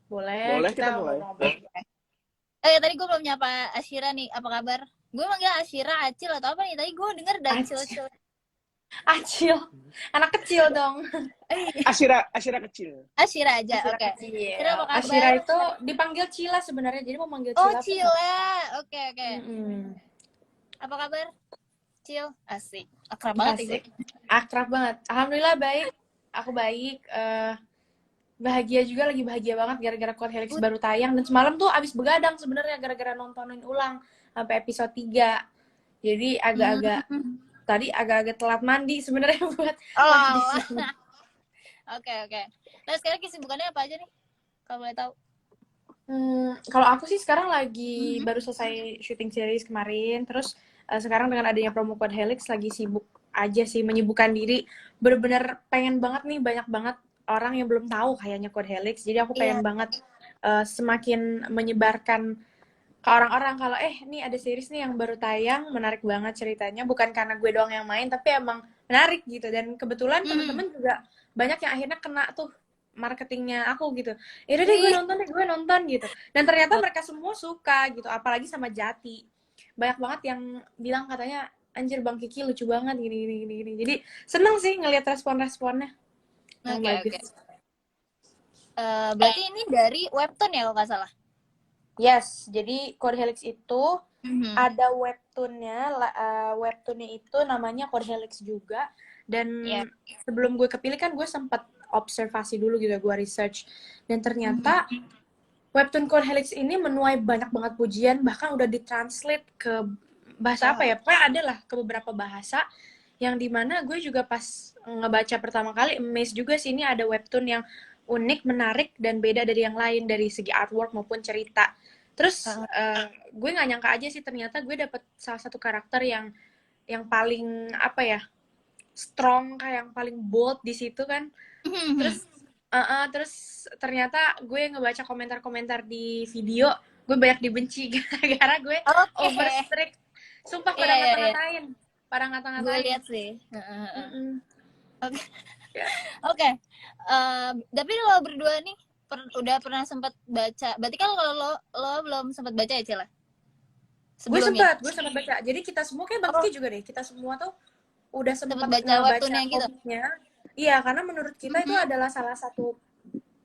Boleh, Boleh kita kita mulai. ngobrol. Tadi gue belum nyapa Asyira nih. Apa kabar? Gue manggil Asyira, Acil atau apa nih? Tadi gue denger Acil. Dacil. Acil. Anak kecil dong. Asyira kecil. Asyira aja, Asyira oke. kecil. Asyira apa kabar? Asyira itu dipanggil Cila sebenarnya. Jadi mau manggil Oh, Cila pun. Cila. Oke. Apa kabar? Cil. Asik. Akrab banget ya gue. Asik. Akrab banget. Alhamdulillah baik. Aku baik. Bahagia juga, lagi bahagia banget gara-gara Code Helix baru tayang. Dan semalam tuh abis begadang sebenarnya gara-gara nontonin ulang sampai episode 3. Jadi tadi agak-agak telat mandi sebenarnya buat live di sini. Oke. Nah, sekarang kesibukannya apa aja nih? Kalau boleh tahu. Kalau aku sih sekarang lagi baru selesai syuting series kemarin. Terus sekarang dengan adanya promo Code Helix lagi sibuk aja sih, menyibukkan diri. Bener-bener pengen banget nih, banyak banget orang yang belum tahu kayaknya Code Helix. Jadi aku pengen banget semakin menyebarkan ke orang-orang kalau nih ada series nih yang baru tayang, menarik banget ceritanya, bukan karena gue doang yang main tapi emang menarik gitu. Dan kebetulan teman-teman juga banyak yang akhirnya kena tuh marketingnya aku gitu. Yaudah deh gue nonton gitu. Dan ternyata mereka semua suka gitu, apalagi sama Jati. Banyak banget yang bilang katanya anjir Bang Kiki lucu banget gini. Jadi seneng sih ngelihat respon-responnya. Oke. Berarti ini dari webtoon ya kalau nggak salah? Yes, jadi Code Helix itu ada webtoonnya. Webtoonnya itu namanya Code Helix juga. Dan sebelum gue kepilih kan gue sempat observasi dulu gitu, gue research. Dan ternyata webtoon Code Helix ini menuai banyak banget pujian, bahkan udah ditranslate ke bahasa apa ya? Pokoknya ada lah ke beberapa bahasa. Yang dimana gue juga pas ngebaca pertama kali amazed juga sih, ini ada webtoon yang unik, menarik, dan beda dari yang lain dari segi artwork maupun cerita. Terus gue nggak nyangka aja sih ternyata gue dapet salah satu karakter yang paling apa ya, strong, kayak yang paling bold di situ kan. Terus ternyata gue ngebaca komentar-komentar di video, gue banyak dibenci gara-gara gue over strict. Sumpah pada ngata-ngatain. Gue lihat sih. Oke. Tapi lo berdua nih udah pernah sempat baca. Berarti kan lo belum sempat baca ya, Cila? Gue sempat baca. Jadi kita semua kayak Bang Kiki juga deh. Kita semua tuh udah sempat baca webtoonnya gitu. Iya, karena menurut kita itu adalah salah satu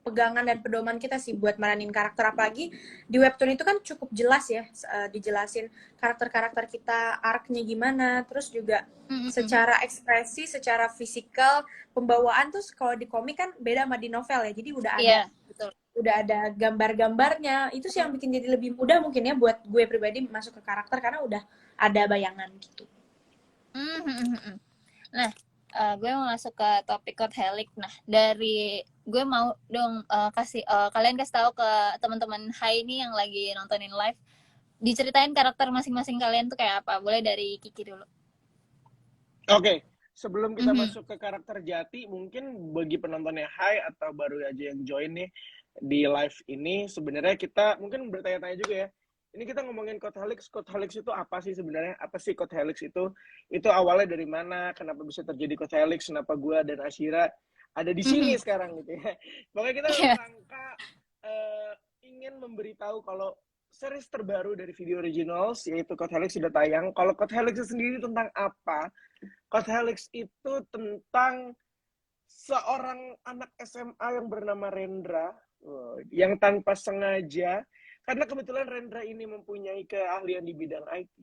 pegangan dan pedoman kita sih buat meranin karakter. Apalagi di webtoon itu kan cukup jelas ya, dijelasin karakter-karakter kita, arc-nya gimana, terus juga secara ekspresi, secara fisikal, pembawaan tuh kalau di komik kan beda sama di novel ya. Jadi udah ada gambar-gambarnya. Itu sih yang bikin jadi lebih mudah mungkin ya buat gue pribadi masuk ke karakter karena udah ada bayangan gitu. Nah, gue mau masuk ke topik Code Helix. Nah, dari gue mau dong kalian kasih tahu ke teman-teman Hai ini yang lagi nontonin live, diceritain karakter masing-masing kalian tuh kayak apa. Boleh dari Kiki dulu. Oke, sebelum kita masuk ke karakter Jati, mungkin bagi penontonnya Hai atau baru aja yang join nih di live ini, sebenarnya kita mungkin bertanya-tanya juga ya. Ini kita ngomongin Code Helix itu apa sih sebenarnya? Apa sih Code Helix itu? Itu awalnya dari mana? Kenapa bisa terjadi Code Helix? Kenapa gue dan Asyira ada di sini sekarang gitu ya? Pokoknya kita rangka ingin memberitahu kalau series terbaru dari Video Originals, yaitu Code Helix sudah tayang. Kalau Code Helix sendiri tentang apa? Code Helix itu tentang seorang anak SMA yang bernama Rendra, yang tanpa sengaja, karena kebetulan Rendra ini mempunyai keahlian di bidang IT.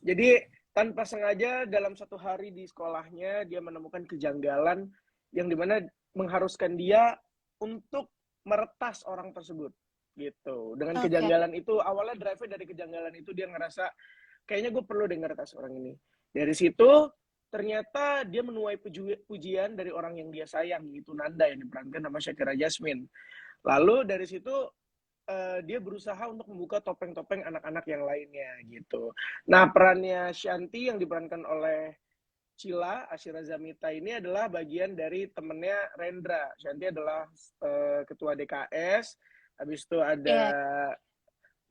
Jadi tanpa sengaja dalam satu hari di sekolahnya dia menemukan kejanggalan yang dimana mengharuskan dia untuk meretas orang tersebut gitu. Dengan kejanggalan itu, awalnya drive dari kejanggalan itu dia ngerasa kayaknya gue perlu deh ngeretas orang ini. Dari situ ternyata dia menuai pujian dari orang yang dia sayang, yaitu Nanda yang diperankan sama Shakira Jasmine. Lalu dari situ dia berusaha untuk membuka topeng-topeng anak-anak yang lainnya gitu. Nah, perannya Shanti yang diperankan oleh Cila, Asyira Zamita ini adalah bagian dari temennya Rendra. Shanti adalah ketua DKS, habis itu ada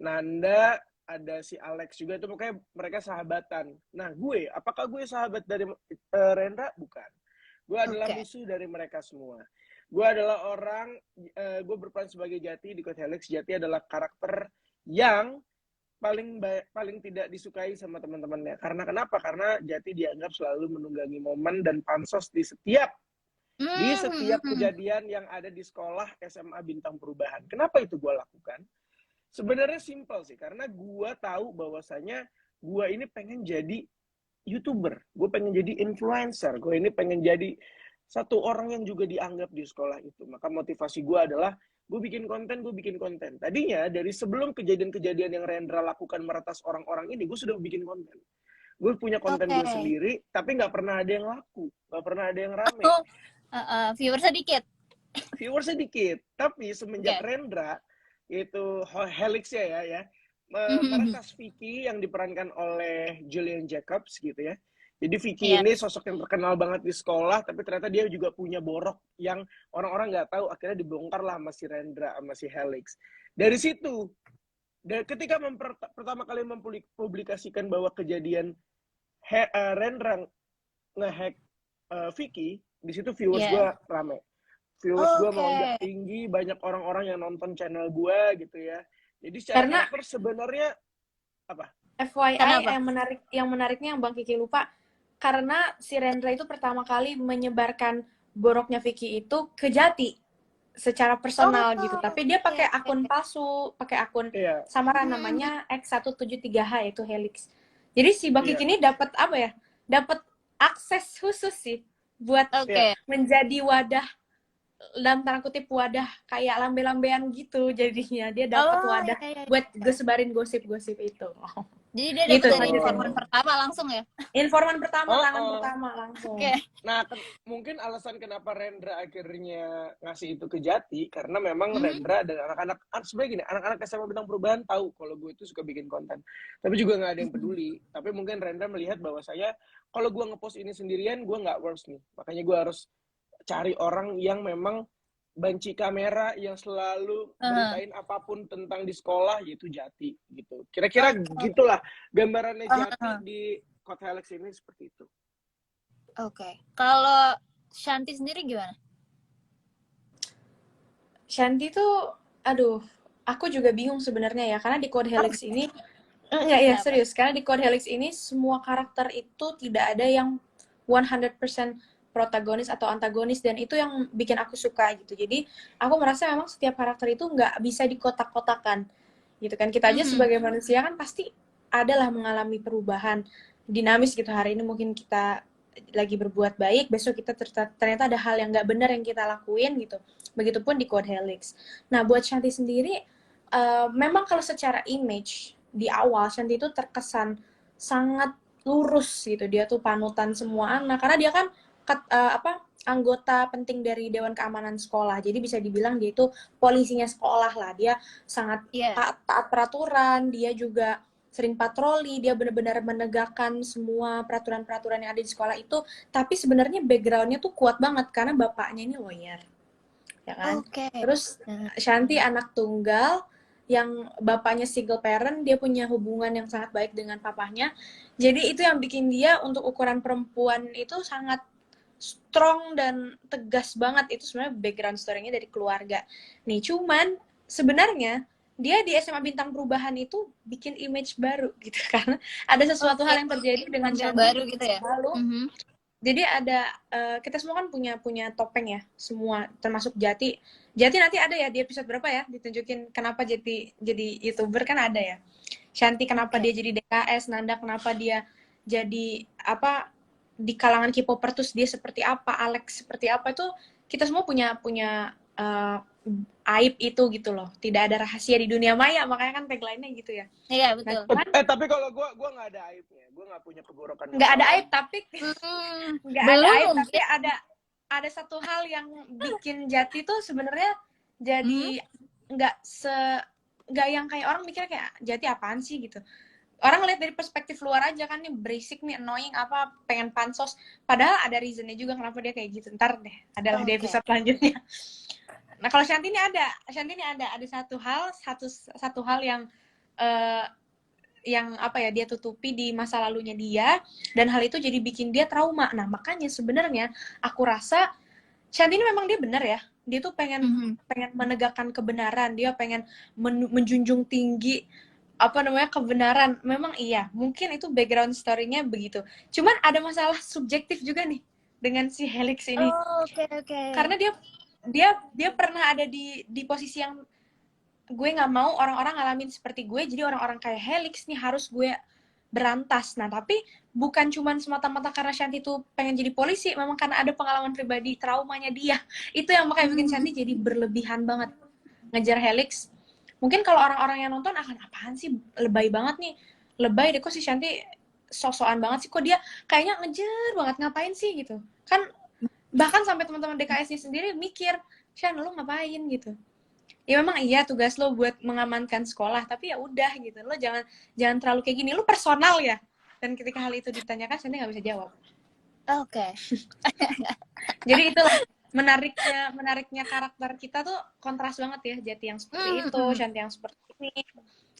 Nanda, ada si Alex juga, itu pokoknya mereka sahabatan. Nah, apakah gue sahabat dari Rendra? Bukan. Gue adalah musuh dari mereka semua. Gue adalah orang, gue berperan sebagai Jati di Code Helix. Jati adalah karakter yang paling tidak disukai sama teman-temannya. Karena kenapa? Karena Jati dianggap selalu menunggangi momen dan pansos di setiap kejadian yang ada di sekolah SMA Bintang Perubahan. Kenapa itu gue lakukan? Sebenarnya simpel sih, karena gue tahu bahwasanya gue ini pengen jadi YouTuber, gue pengen jadi influencer, gue ini pengen jadi satu orang yang juga dianggap di sekolah itu. Maka motivasi gue adalah gue bikin konten. Tadinya dari sebelum kejadian-kejadian yang Rendra lakukan meretas orang-orang ini, gue sudah bikin konten. Gue punya konten gue sendiri, tapi nggak pernah ada yang laku, nggak pernah ada yang rame. Viewer sedikit. Tapi semenjak Rendra, yaitu Helix ya, meretas Vicky yang diperankan oleh Julian Jacobs gitu ya. Jadi Vicky ini sosok yang terkenal banget di sekolah, tapi ternyata dia juga punya borok yang orang-orang nggak tahu. Akhirnya dibongkar lah sama si Rendra, sama si Helix. Dari situ, ketika pertama kali mempublikasikan bahwa kejadian Rendra ngehack Vicky, di situ viewers gue rame. Viewers gue melonjak tinggi, banyak orang-orang yang nonton channel gue gitu ya. Jadi secara karakter sebenarnya apa? FYI yang menariknya yang Bang Kiki lupa, karena si Rendra itu pertama kali menyebarkan boroknya Vicky itu ke Jati secara personal gitu, tapi dia pakai akun palsu, pakai akun samaran namanya X173H itu Helix. Jadi si Bang Kiki ini dapat apa ya? Dapat akses khusus sih buat menjadi wadah, dalam tanda kutip wadah kayak lambe-lambean gitu, jadinya dia dapat wadah buat sebarin gosip-gosip itu. Jadi dia dapat dari informan pertama langsung ya? Informan pertama, tangan pertama langsung. Nah, mungkin alasan kenapa Rendra akhirnya ngasih itu ke Jati, karena memang Rendra dan anak-anak, sebenarnya gini, anak-anak SMA Bintang Perubahan tahu kalau gue itu suka bikin konten. Tapi juga nggak ada yang peduli. Tapi mungkin Rendra melihat bahwa kalau gue ngepost ini sendirian, gue nggak worth nih. Makanya gue harus cari orang yang memang banci kamera, yang selalu beritain apapun tentang di sekolah, yaitu Jati gitu. Kira-kira gitulah gambarannya Jati di Code Helix ini seperti itu. Kalau Shanti sendiri gimana? Shanti tuh, aku juga bingung sebenarnya ya, karena di Code Helix ini serius, karena di Code Helix ini semua karakter itu tidak ada yang 100% protagonis atau antagonis, dan itu yang bikin aku suka gitu. Jadi aku merasa memang setiap karakter itu nggak bisa dikotak-kotakan gitu kan. Kita aja sebagai manusia kan pasti adalah mengalami perubahan dinamis gitu. Hari ini mungkin kita lagi berbuat baik, besok kita ternyata ada hal yang nggak benar yang kita lakuin gitu. Begitupun di Code Helix. Nah, buat Shanti sendiri, memang kalau secara image di awal Shanti itu terkesan sangat lurus gitu. Dia tuh panutan semua anak karena dia kan anggota penting dari Dewan Keamanan Sekolah. Jadi bisa dibilang dia itu polisinya sekolah lah. Dia sangat taat peraturan, dia juga sering patroli, dia benar-benar menegakkan semua peraturan-peraturan yang ada di sekolah itu. Tapi sebenarnya background-nya tuh kuat banget karena bapaknya ini lawyer. Ya kan? Terus Shanti anak tunggal yang bapaknya single parent, dia punya hubungan yang sangat baik dengan papahnya. Jadi itu yang bikin dia untuk ukuran perempuan itu sangat strong dan tegas banget. Itu sebenarnya background story-nya dari keluarga. Nih, cuman sebenarnya dia di SMA Bintang Perubahan itu bikin image baru gitu karena ada sesuatu hal yang terjadi dengan Shanti baru gitu ya. Lalu, jadi ada kita semua kan punya topeng ya, semua termasuk Jati. Jati nanti ada ya di episode berapa ya ditunjukin kenapa jadi YouTuber kan ada ya. Shanti kenapa dia jadi DKS, Nanda kenapa dia jadi apa di kalangan K-popper, terus dia seperti apa, Alex seperti apa, itu kita semua punya aib itu gitu loh. Tidak ada rahasia di dunia maya, makanya kan tagline-nya gitu ya. Iya, betul. Nah, tapi kalau gue nggak ada aibnya. Gue nggak punya keborokan. Nggak ada aib, tapi nggak ada aib, tapi ada satu hal yang bikin Jati tuh sebenarnya jadi nggak yang kayak orang mikirnya kayak Jati apaan sih gitu. Orang ngeliat dari perspektif luar aja kan, nih berisik nih, annoying, apa pengen pansos, padahal ada reasonnya juga kenapa dia kayak gitu. Ntar deh adalah di episode selanjutnya. Nah, kalau Shanti ini ada satu hal yang apa ya, dia tutupi di masa lalunya dia, dan hal itu jadi bikin dia trauma. Nah, makanya sebenarnya aku rasa Shanti ini memang dia benar ya, dia tuh pengen menegakkan kebenaran, dia pengen menjunjung tinggi apa namanya kebenaran. Memang iya, mungkin itu background story-nya begitu. Cuman ada masalah subjektif juga nih dengan si Helix ini. Oke. Karena dia pernah ada di posisi yang gue nggak mau orang-orang ngalamin seperti gue, jadi orang-orang kayak Helix nih harus gue berantas. Nah, tapi bukan cuma semata-mata karena Shanti tuh pengen jadi polisi, memang karena ada pengalaman pribadi, traumanya dia. Itu yang makanya bikin Shanti jadi berlebihan banget ngejar Helix. Mungkin kalau orang-orang yang nonton akan, apaan sih, lebay banget nih. Lebay deh, kok si Shanti sok-sokan banget sih, kok dia kayaknya ngejar banget, ngapain sih gitu. Kan bahkan sampai teman-teman DKS-nya sendiri mikir, Shan, lu ngapain gitu. Ya memang iya tugas lo buat mengamankan sekolah, tapi ya udah gitu, lo jangan terlalu kayak gini, lo personal ya. Dan ketika hal itu ditanyakan, Shanti nggak bisa jawab. Oke. Jadi itulah menariknya karakter kita tuh kontras banget ya, Jati yang seperti itu, Shanti yang seperti ini,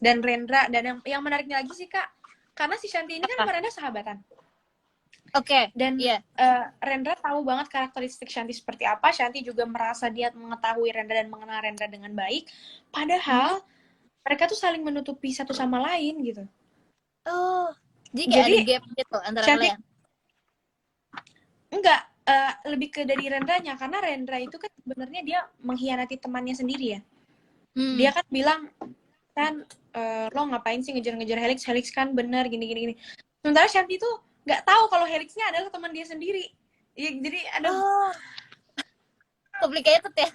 dan Rendra. Dan yang menariknya lagi sih Kak, karena si Shanti ini kan sama Rendra sahabatan. Oke. Dan Rendra tahu banget karakteristik Shanti seperti apa. Shanti juga merasa dia mengetahui Rendra dan mengenal Rendra dengan baik. Padahal mereka tuh saling menutupi satu sama lain gitu. Oh, jadi ada gap gitu antara Shanti, kalian? Enggak, lebih ke dari Rendranya. Karena Rendra itu kan sebenarnya dia mengkhianati temannya sendiri ya. Dia kan bilang, kan lo ngapain sih ngejar-ngejar Helix? Helix kan bener gini. Sementara Shanti tuh nggak tahu kalau Helixnya adalah teman dia sendiri. Ya, jadi ada complicated ya.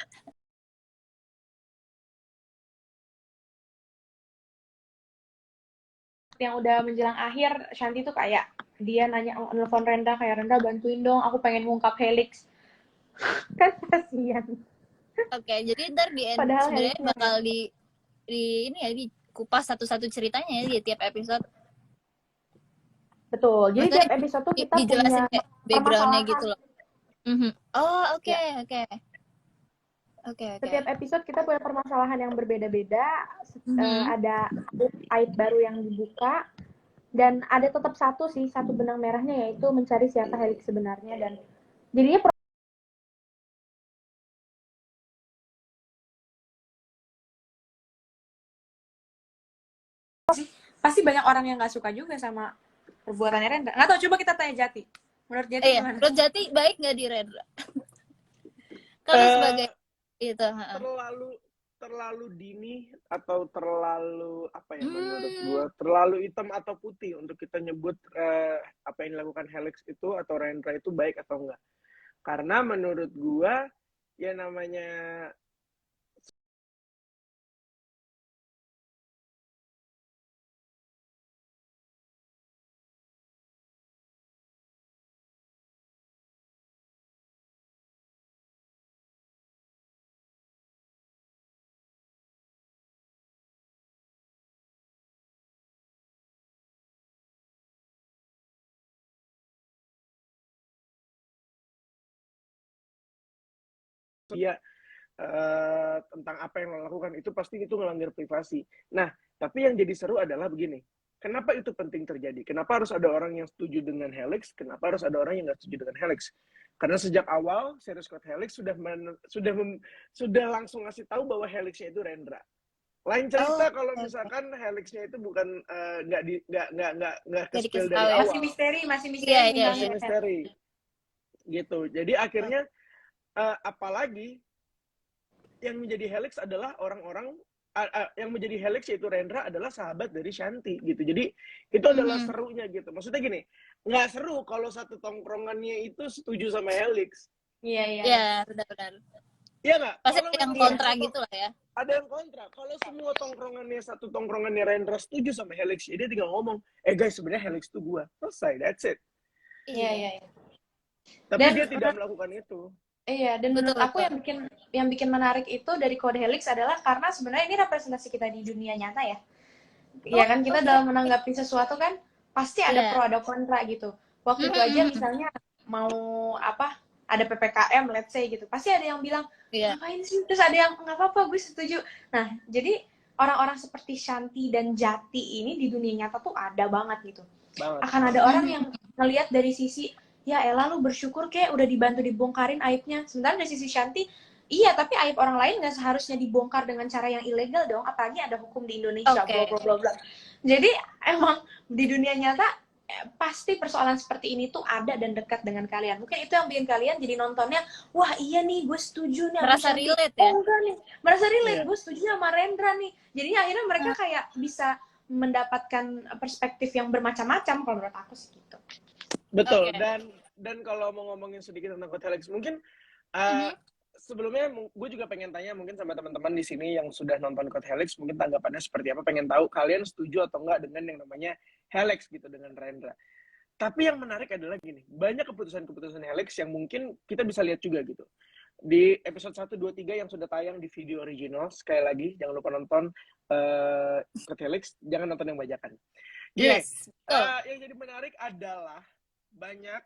Yang udah menjelang akhir, Shanti tuh kayak dia nelfon Rendra, kayak Rendra bantuin dong, aku pengen ngungkap Helix. Kan kasihan. Oke, jadi ntar di end sebenarnya bakal di ini ya, dikupas satu-satu ceritanya ya di tiap episode. Betul. Jadi tiap episode tuh kita dijelasin punya background-nya gitu loh. Oh, oke. Setiap episode kita punya permasalahan yang berbeda-beda. Ada aib baru yang dibuka. Dan ada tetap satu benang merahnya, yaitu mencari siapa Helix sebenarnya. Dan jadinya pasti banyak orang yang nggak suka juga sama perbuatannya Rendra. Nggak tahu, coba kita tanya Jati. Menurut Jati gimana? Menurut Jati baik nggak di Rendra? Kalau sebagai itu terlalu dini atau terlalu apa ya, menurut gua terlalu hitam atau putih untuk kita nyebut apa yang dilakukan Helix itu atau Rendra itu baik atau enggak. Karena menurut gua ya namanya dia tentang apa yang lo lakukan itu pasti itu ngelanggar privasi. Nah, tapi yang jadi seru adalah begini. Kenapa itu penting terjadi? Kenapa harus ada orang yang setuju dengan Helix? Kenapa harus ada orang yang nggak setuju dengan Helix? Karena sejak awal series Code Helix sudah langsung ngasih tahu bahwa Helixnya itu Rendra. Lain cerita kalau misalkan Helixnya itu bukan nggak ke-spill dari awal. Masih misteri. Masih misteri. Gitu. Jadi akhirnya apalagi yang menjadi Helix adalah orang-orang yang menjadi Helix yaitu Rendra adalah sahabat dari Shanti gitu. Jadi itu adalah serunya gitu. Maksudnya gini, nggak seru kalau satu tongkrongannya itu setuju sama Helix. Iya, benar-benar. Iya nggak? Pasti ada yang kontra gitu lah ya. Ada yang kontra. Kalau semua satu tongkrongannya Rendra setuju sama Helix, dia tinggal ngomong, guys sebenarnya Helix itu gua. Selesai, that's it. Iya. Tapi dia tidak melakukan itu. Iya, dan menurut aku yang bikin menarik itu dari Kode Helix adalah karena sebenarnya ini representasi kita di dunia nyata ya. Iya kan, kita dalam menanggapi sesuatu kan pasti ada pro ada kontra gitu. Waktu itu aja misalnya mau ada PPKM let's say gitu. Pasti ada yang bilang, ngapain sih? Terus ada yang nggak apa-apa, gue setuju. Nah, jadi orang-orang seperti Shanti dan Jati ini di dunia nyata tuh ada banget gitu. Akan ada orang yang ngelihat dari sisi ya elah lu bersyukur kayak udah dibantu dibongkarin aibnya. Sementara dari sisi Shanti Iya, tapi aib orang lain nggak seharusnya dibongkar dengan cara yang ilegal dong, apalagi ada hukum di Indonesia, bla bla bla bla. Jadi emang di dunia nyata pasti persoalan seperti ini tuh ada dan dekat dengan kalian. Mungkin itu yang bikin kalian jadi nontonnya, wah iya nih, gue setuju nih. Merasa relate ya? Oh enggak nih, merasa relate, gue setuju sama Rendra nih. Jadinya akhirnya mereka kayak bisa mendapatkan perspektif yang bermacam-macam kalau menurut aku sih gitu. Betul, dan kalau mau ngomongin sedikit tentang Code Helix, mungkin sebelumnya gue juga pengen tanya mungkin sama teman-teman di sini yang sudah nonton Code Helix, mungkin tanggapannya seperti apa, pengen tahu kalian setuju atau enggak dengan yang namanya Helix gitu, dengan Rendra. Tapi yang menarik adalah gini, banyak keputusan-keputusan Helix yang mungkin kita bisa lihat juga gitu. Di episode 1, 2, 3 yang sudah tayang di video original, sekali lagi, jangan lupa nonton Code Helix, jangan nonton yang bajakan. Yes. Yang jadi menarik adalah banyak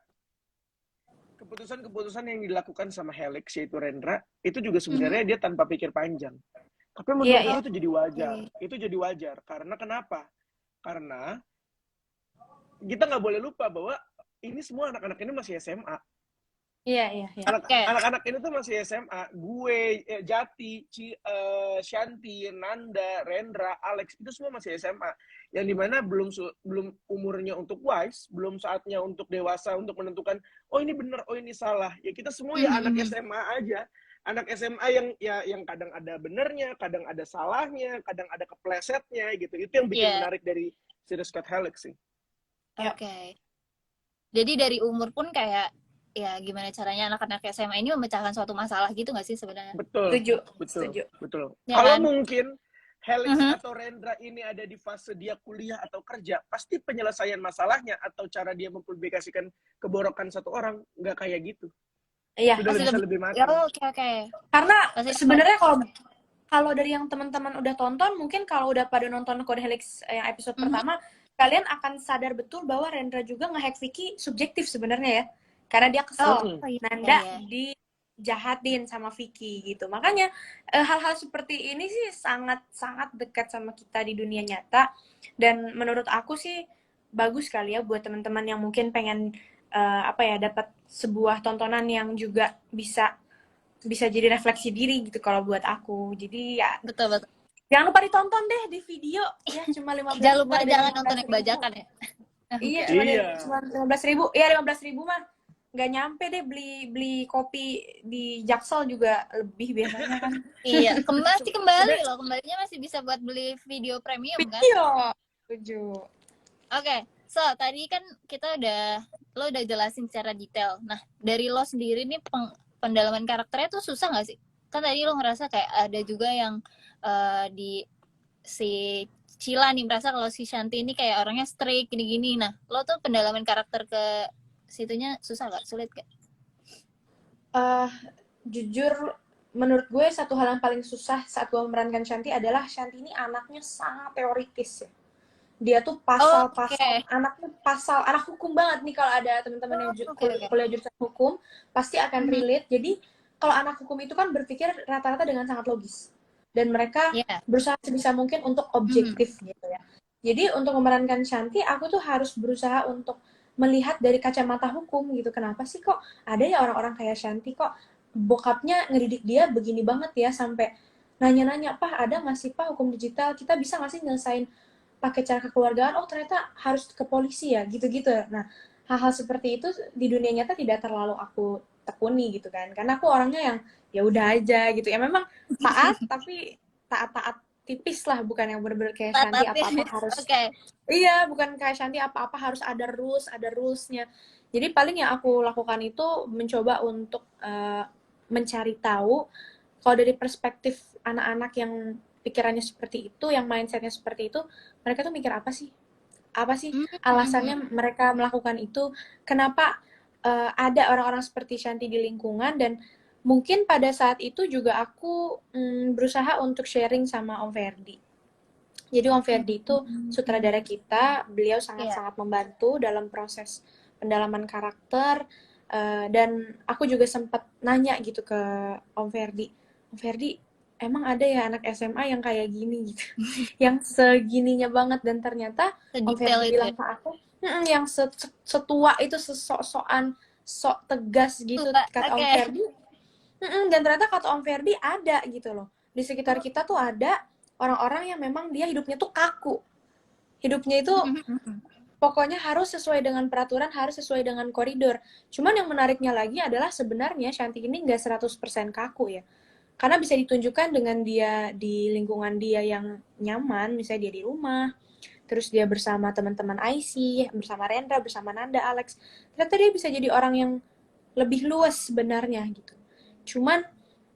keputusan-keputusan yang dilakukan sama Helix, yaitu Rendra, itu juga sebenarnya dia tanpa pikir panjang. Tapi menurut gue itu jadi wajar. Itu jadi wajar. Karena kenapa? Karena kita nggak boleh lupa bahwa ini semua anak-anak ini masih SMA. Iya. Anak-anak ini tuh masih SMA. Gue, Jati, Shanti, Nanda, Rendra, Alex, itu semua masih SMA. Yang dimana belum umurnya untuk wise, belum saatnya untuk dewasa, untuk menentukan, oh ini benar, oh ini salah. Ya kita semua ya anak SMA aja. Anak SMA yang kadang ada benernya, kadang ada salahnya, kadang ada keplesetnya gitu. Itu yang bikin menarik dari series Code Helix sih. Oke. Jadi dari umur pun kayak ya gimana caranya anak-anak SMA ini memecahkan suatu masalah gitu nggak sih sebenarnya? Betul. Ya, kalau kan? Mungkin Helix atau Rendra ini ada di fase dia kuliah atau kerja, pasti penyelesaian masalahnya atau cara dia mempublikasikan keborokan satu orang nggak kayak gitu. Iya. Sudah bisa lebih matang. Oke. Karena sebenarnya kalau dari yang teman-teman udah tonton, mungkin kalau udah pada nonton Code Helix yang episode pertama, kalian akan sadar betul bahwa Rendra juga nge-hack Vicky subjektif sebenarnya ya. Karena dia kesel Nanda dijahatin sama Vicky gitu. Makanya hal-hal seperti ini sih sangat-sangat dekat sama kita di dunia nyata. Dan menurut aku sih bagus kali ya buat teman-teman yang mungkin pengen dapat sebuah tontonan yang juga bisa jadi refleksi diri gitu kalau buat aku. Jadi ya betul. Jangan lupa ditonton deh di video ya, cuma 15. Jangan lupa jangan nonton yang bajakan ya. Iya, cuma 15.000. Iya, 15.000 mah nggak nyampe deh beli kopi di Jaksel juga lebih biasanya kan. Iya, kembali loh, kembalinya masih bisa buat beli video premium kan? Iya, setuju. Oke, so tadi kan lo udah jelasin secara detail. Nah, dari lo sendiri nih pendalaman karakternya tuh susah nggak sih? Kan tadi lo ngerasa kayak ada juga yang di si Cila nih merasa kalau si Shanti ini kayak orangnya strict gini-gini. Nah, lo tuh pendalaman karakter ke situnya susah gak? Sulit gak? Jujur, menurut gue satu hal yang paling susah saat gue memerankan Shanti adalah Shanti ini anaknya sangat teoritis ya. Dia tuh pasal-pasal, anaknya anak hukum banget nih. Kalau ada teman-teman yang kuliah jurusan hukum, pasti akan relate. Jadi, kalau anak hukum itu kan berpikir rata-rata dengan sangat logis. Dan mereka berusaha sebisa mungkin untuk objektif gitu ya. Jadi, untuk memerankan Shanti, aku tuh harus berusaha untuk melihat dari kacamata hukum gitu. Kenapa sih kok ada ya orang-orang kayak Shanti, kok bokapnya ngedidik dia begini banget ya, sampai nanya-nanya, Pak ada nggak sih Pak hukum digital, kita bisa nggak sih nyelesain pakai cara kekeluargaan, oh ternyata harus ke polisi ya, gitu-gitu. Nah, hal-hal seperti itu di dunia nyata tidak terlalu aku tekuni gitu kan, karena aku orangnya yang ya udah aja gitu ya, memang taat tapi taat tipis lah, bukan yang bener-bener kayak Shanti apa-apa harus iya, bukan kayak Shanti apa-apa harus ada rulesnya. Jadi paling yang aku lakukan itu mencoba untuk mencari tahu kalau dari perspektif anak-anak yang pikirannya seperti itu, yang mindsetnya seperti itu, mereka tuh mikir apa sih alasannya mereka melakukan itu, kenapa ada orang-orang seperti Shanti di lingkungan. Dan mungkin pada saat itu juga aku berusaha untuk sharing sama Om Ferdi. Jadi Om Ferdi itu sutradara kita, beliau sangat-sangat membantu dalam proses pendalaman karakter, dan aku juga sempat nanya gitu ke Om Ferdi, emang ada ya anak SMA yang kayak gini gitu, yang segininya banget. Dan ternyata Om Ferdi bilang ke aku, yang setua itu, sok tegas gitu. Kata Om Ferdi, Dan ternyata kata Om Ferdi ada gitu loh. Di sekitar kita tuh ada orang-orang yang memang dia hidupnya tuh kaku. Hidupnya itu pokoknya harus sesuai dengan peraturan, harus sesuai dengan koridor. Cuman yang menariknya lagi adalah sebenarnya Shanti ini nggak 100% kaku ya. Karena bisa ditunjukkan dengan dia di lingkungan dia yang nyaman, misalnya dia di rumah, terus dia bersama teman-teman IC, bersama Rendra, bersama Nanda, Alex. Ternyata dia bisa jadi orang yang lebih luas sebenarnya gitu. Cuman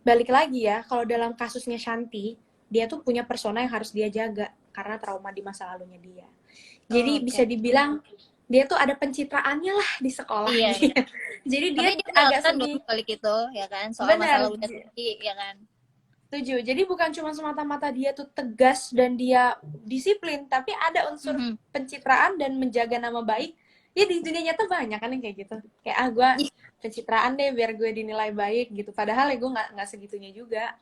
balik lagi ya, kalau dalam kasusnya Shanti, dia tuh punya persona yang harus dia jaga karena trauma di masa lalunya dia. Jadi bisa dibilang dia tuh ada pencitraannya lah di sekolah. Iya. Jadi dia tapi dia agak sedih balik itu ya kan, soal masa lalunya sendiri ya kan. Setuju. Jadi bukan cuma semata-mata dia tuh tegas dan dia disiplin, tapi ada unsur pencitraan dan menjaga nama baik. Ya di dunia nyata banyak kan yang kayak gitu. Kayak gue pencitraan deh biar gue dinilai baik gitu. Padahal ya gue nggak segitunya juga.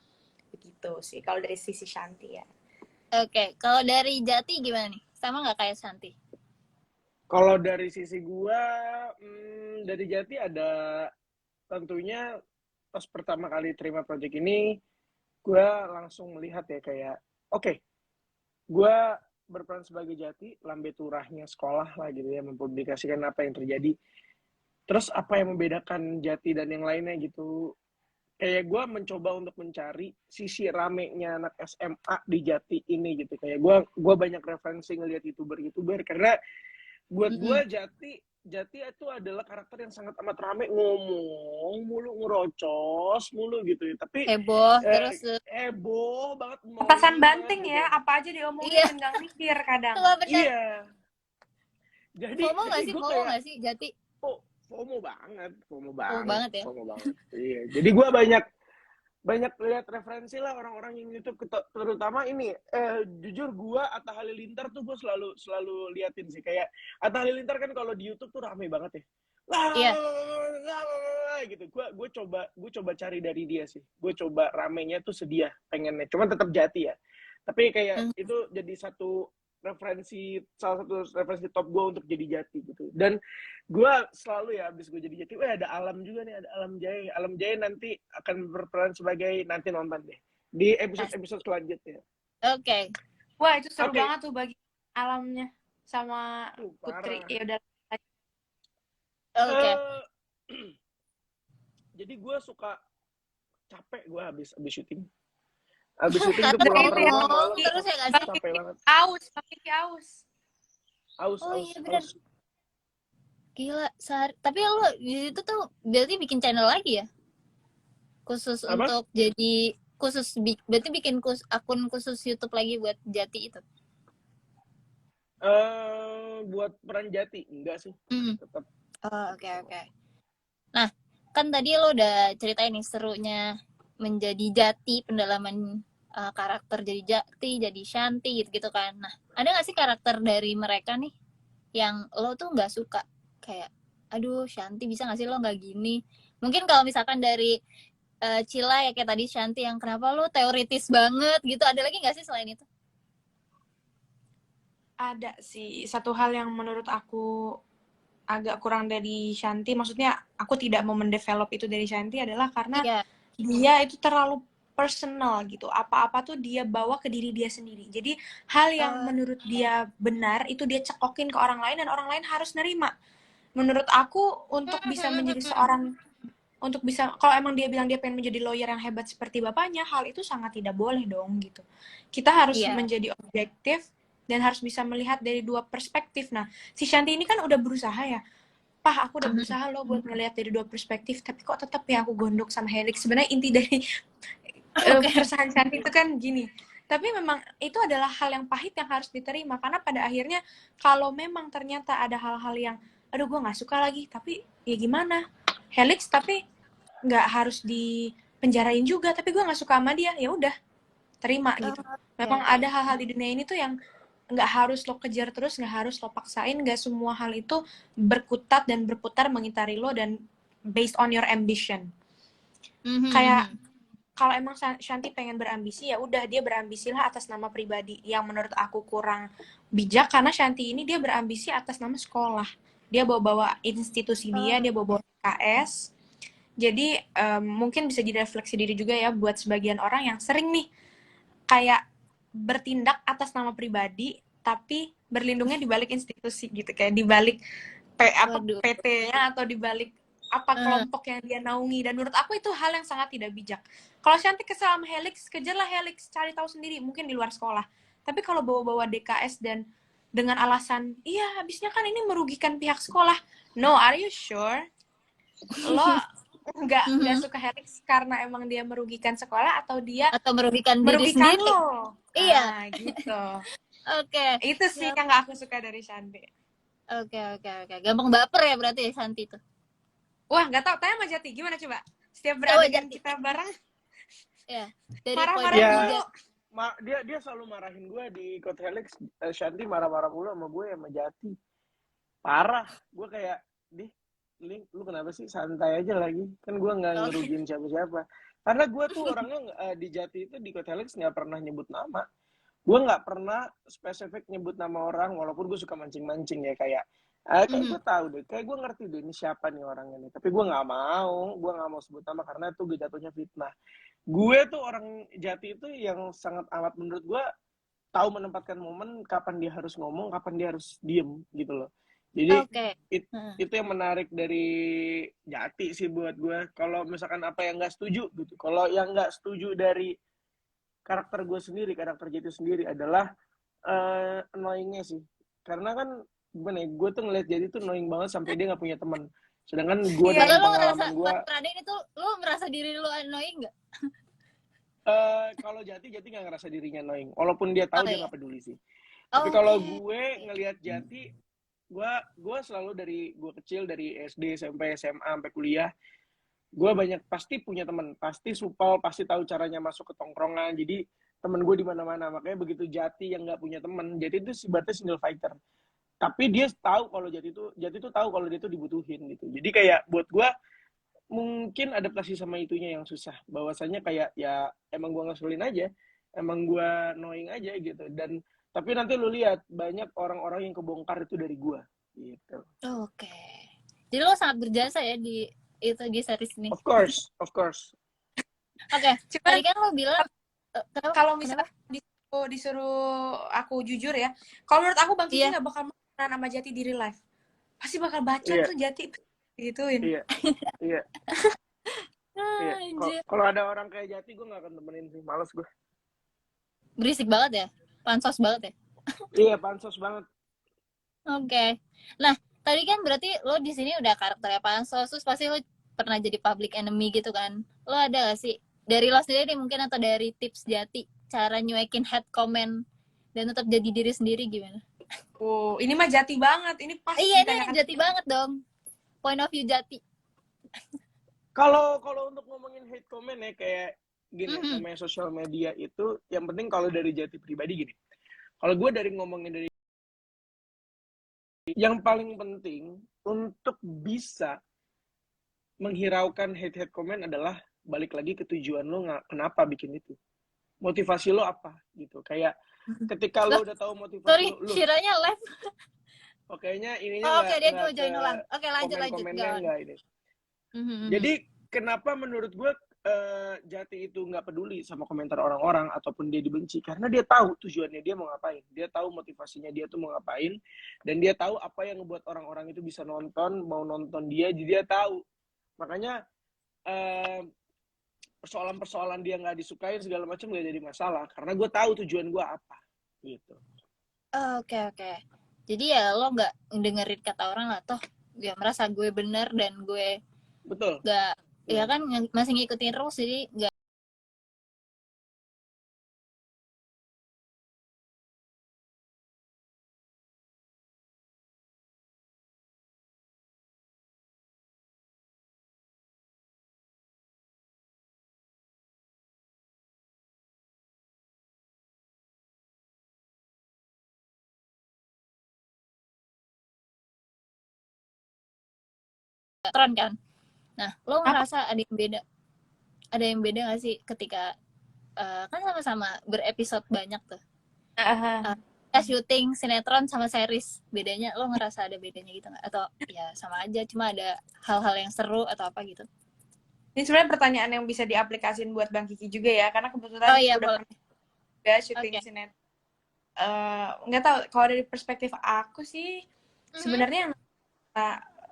Begitu sih kalau dari sisi Shanti ya. Oke, kalau dari Jati gimana nih? Sama nggak kayak Shanti? Kalau dari sisi gue, dari Jati ada tentunya pas pertama kali terima project ini, gue langsung melihat ya kayak, oke, gue berperan sebagai Jati, lambe turahnya sekolah lah gitu ya, mempublikasikan apa yang terjadi. Terus apa yang membedakan Jati dan yang lainnya gitu. Kayak gue mencoba untuk mencari sisi ramenya anak SMA di Jati ini gitu. Kayak gue banyak referensi ngelihat YouTuber karena buat gue Jati itu adalah karakter yang sangat amat rame, ngomong mulu, ngerocos mulu gitu. Tapi heboh terus heboh banget. Petasan banting gitu. Ya, apa aja diomongin nggak mikir kadang. Iya. Jadi FOMO nggak sih? FOMO nggak sih Jati? FOMO banget. Ya. FOMO banget. Iya. Jadi gue banyak lihat referensi lah orang-orang yang YouTube, terutama ini jujur gue Atta Halilintar tuh gue selalu liatin sih. Kayak Atta Halilintar kan kalau di YouTube tuh rame banget ya. Gitu. Gue coba cari dari dia sih. Gue coba ramenya tuh sedia pengennya. Cuman tetap Jati ya. Tapi kayak itu jadi salah satu referensi top gue untuk jadi Jati gitu. Dan gue selalu ya abis gue jadi Jati, ada Alam juga nih, ada Alam Jaya nanti akan berperan sebagai, nanti nonton deh di episode selanjutnya. Oke. Wah itu seru banget tuh bagi Alamnya sama Putri. Ya udah. Oke. Jadi gue suka capek gue habis syuting. Abis syuting tuh pulang malam terus ya nggak sih? Capek banget. Aus. Iya benar. Gila, tapi lo di situ tuh berarti bikin channel lagi ya? Khusus apa? Untuk jadi berarti bikin akun khusus YouTube lagi buat Jati itu? Buat peran Jati enggak sih? Tetap. Oke. Nah, kan tadi lo udah ceritain nih serunya menjadi Jati, pendalaman karakter jadi Jati, jadi Shanti gitu kan. Nah, ada nggak sih karakter dari mereka nih yang lo tuh nggak suka? Kayak, aduh Shanti bisa nggak sih lo nggak gini? Mungkin kalau misalkan dari Cila ya kayak tadi Shanti yang kenapa lo teoritis banget gitu. Ada lagi nggak sih selain itu? Ada sih satu hal yang menurut aku agak kurang dari Shanti. Maksudnya aku tidak mau mendevelop itu dari Shanti adalah karena dia itu terlalu personal gitu. Apa-apa tuh dia bawa ke diri dia sendiri. Jadi hal yang menurut dia benar itu dia cekokin ke orang lain dan orang lain harus nerima. Menurut aku untuk bisa menjadi seorang, untuk bisa, kalau emang dia bilang dia pengen menjadi lawyer yang hebat seperti bapaknya, hal itu sangat tidak boleh dong gitu. Kita harus menjadi objektif dan harus bisa melihat dari dua perspektif. Nah, si Shanti ini kan udah berusaha ya. Pak, aku udah berusaha loh buat ngelihat dari dua perspektif, tapi kok tetap ya aku gondok sama Helix. Sebenarnya inti dari keresahan Shanti itu kan gini. Tapi memang itu adalah hal yang pahit yang harus diterima. Karena pada akhirnya, kalau memang ternyata ada hal-hal yang, aduh gue gak suka lagi, tapi ya gimana? Helix tapi nggak harus dipenjarain juga, tapi gue nggak suka sama dia, ya udah terima gitu. Memang ada hal-hal di dunia ini tuh yang nggak harus lo kejar terus, nggak harus lo paksain, nggak semua hal itu berkutat dan berputar mengitari lo dan based on your ambition. Kayak kalau emang Shanti pengen berambisi, ya udah dia berambisilah atas nama pribadi. Yang menurut aku kurang bijak karena Shanti ini dia berambisi atas nama sekolah. Dia bawa-bawa institusi dia bawa-bawa KS. Jadi mungkin bisa jadi refleksi diri juga ya buat sebagian orang yang sering nih kayak bertindak atas nama pribadi tapi berlindungnya di balik institusi gitu, kayak di balik PT-nya atau di balik apa kelompok yang dia naungi, dan menurut aku itu hal yang sangat tidak bijak. Kalau Shanti kesel sama Helix, kejarlah Helix, cari tahu sendiri, mungkin di luar sekolah. Tapi kalau bawa-bawa DKS dan dengan alasan, iya habisnya kan ini merugikan pihak sekolah. No, are you sure? Lo nggak suka Helix karena emang dia merugikan sekolah atau dia merugikan diri sendiri? Lo? Iya, gitu. Oke. Itu sih yang nggak aku suka dari Shanti. Oke. Gampang baper ya berarti ya Shanti tuh. Wah, nggak tahu. Tanya sama Jati, gimana coba? Setiap beradegan kita bareng, ya, dari marah-marah dulu. Dia selalu marahin gue di Code Helix. Shanti marah-marah mulu sama gue sama Jati. Parah. Gue kayak, lu kenapa sih? Santai aja lagi. Kan gue nggak ngerugiin siapa-siapa. Karena gue tuh orangnya di Jati itu di Code Helix nggak pernah nyebut nama. Gue nggak pernah spesifik nyebut nama orang, walaupun gue suka mancing-mancing ya, kayak gue tahu deh, kayak gue ngerti deh ini siapa nih orangnya nih, tapi gue nggak mau sebut nama karena itu jatuhnya fitnah. Gue tuh orang Jati itu yang sangat amat, menurut gue, tahu menempatkan momen kapan dia harus ngomong, kapan dia harus diem gitu loh. Jadi itu yang menarik dari Jati sih buat gue. Kalau misalkan apa yang nggak setuju gitu, kalau yang nggak setuju dari karakter gue sendiri, karakter Jati sendiri adalah annoying-nya sih. Karena kan gimana ya, gue tuh ngeliat Jati tuh annoying banget sampai dia nggak punya teman. Sedangkan gue dalam pengalaman gue, lu merasa diri lu annoying nggak? Kalau Jati nggak ngerasa dirinya annoying, walaupun dia tahu dia nggak peduli sih. Tapi kalau gue ngelihat Jati, gue selalu dari gue kecil, dari SD sampai SMA sampai kuliah, gue pasti punya teman, pasti supel, pasti tahu caranya masuk ke tongkrongan. Jadi temen gue di mana-mana. Makanya begitu Jati yang nggak punya teman, Jati itu berarti single fighter. Tapi dia tahu kalau Jati itu tahu kalau dia itu dibutuhin gitu. Jadi kayak buat gue mungkin adaptasi sama itunya yang susah. Bahwasanya kayak ya emang gue ngeselin aja, emang gue annoying aja gitu. Dan tapi nanti lu lihat banyak orang-orang yang kebongkar itu dari gue gitu. Oke. Jadi lo sangat berjasa ya di series ini. Of course. Oke. Tadi kan lo bilang kalau misalnya disuruh aku jujur ya, kalau menurut aku Bang Kiki nggak bakal main sama Jati di real life. Pasti bakal baca tuh Jati gituin. Iya. Kalau ada orang kayak Jati, gue nggak akan temenin sih, males gue. Berisik banget ya, pansos banget ya. Iya, pansos banget. Oke. Nah, tadi kan berarti lo di sini udah karakternya pansos, terus pasti lo pernah jadi public enemy gitu kan? Lo ada gak sih dari lo sendiri mungkin atau dari tips Jati cara nyuekin hate comment dan tetap jadi diri sendiri gimana? Oh, ini mah Jati banget. Ini pasti. Iya, ini Jati banget dong. Point of view Jati. Kalau untuk ngomongin hate comment ya kayak gini, namanya sosial media itu yang penting kalau dari Jati pribadi gini. Kalau gue ngomongin dari yang paling penting untuk bisa menghiraukan hate comment adalah balik lagi ke tujuan lo kenapa bikin itu. Motivasi lo apa gitu. Kayak ketika lo udah tahu motivasi lo. Kiranya live. Kayaknya ininya oke, dia tuh join ulang. Oke, lanjut. Enggak ini. Jadi kenapa menurut gue Jati itu nggak peduli sama komentar orang-orang ataupun dia dibenci, karena dia tahu tujuannya dia mau ngapain, dia tahu motivasinya dia tuh mau ngapain, dan dia tahu apa yang ngebuat orang-orang itu bisa mau nonton dia, jadi dia tahu. Makanya persoalan-persoalan dia nggak disukain segala macam nggak jadi masalah, karena gue tahu tujuan gue apa gitu. Oke. Jadi ya lo nggak dengerin kata orang lah, toh dia merasa gue bener dan gue betul nggak, ya kan masih ngikutin rules, jadi nggak. Kan. Nah, lo ngerasa ada yang beda nggak sih ketika kan sama-sama berepisode banyak tuh, syuting sinetron sama series, bedanya lo ngerasa ada bedanya gitu nggak? Atau ya sama aja, cuma ada hal-hal yang seru atau apa gitu? Ini sebenarnya pertanyaan yang bisa diaplikasin buat Bang Kiki juga ya, karena kebetulan udah boleh. juga syuting sinetron. Nggak tahu, kalau dari perspektif aku sih, sebenarnya yang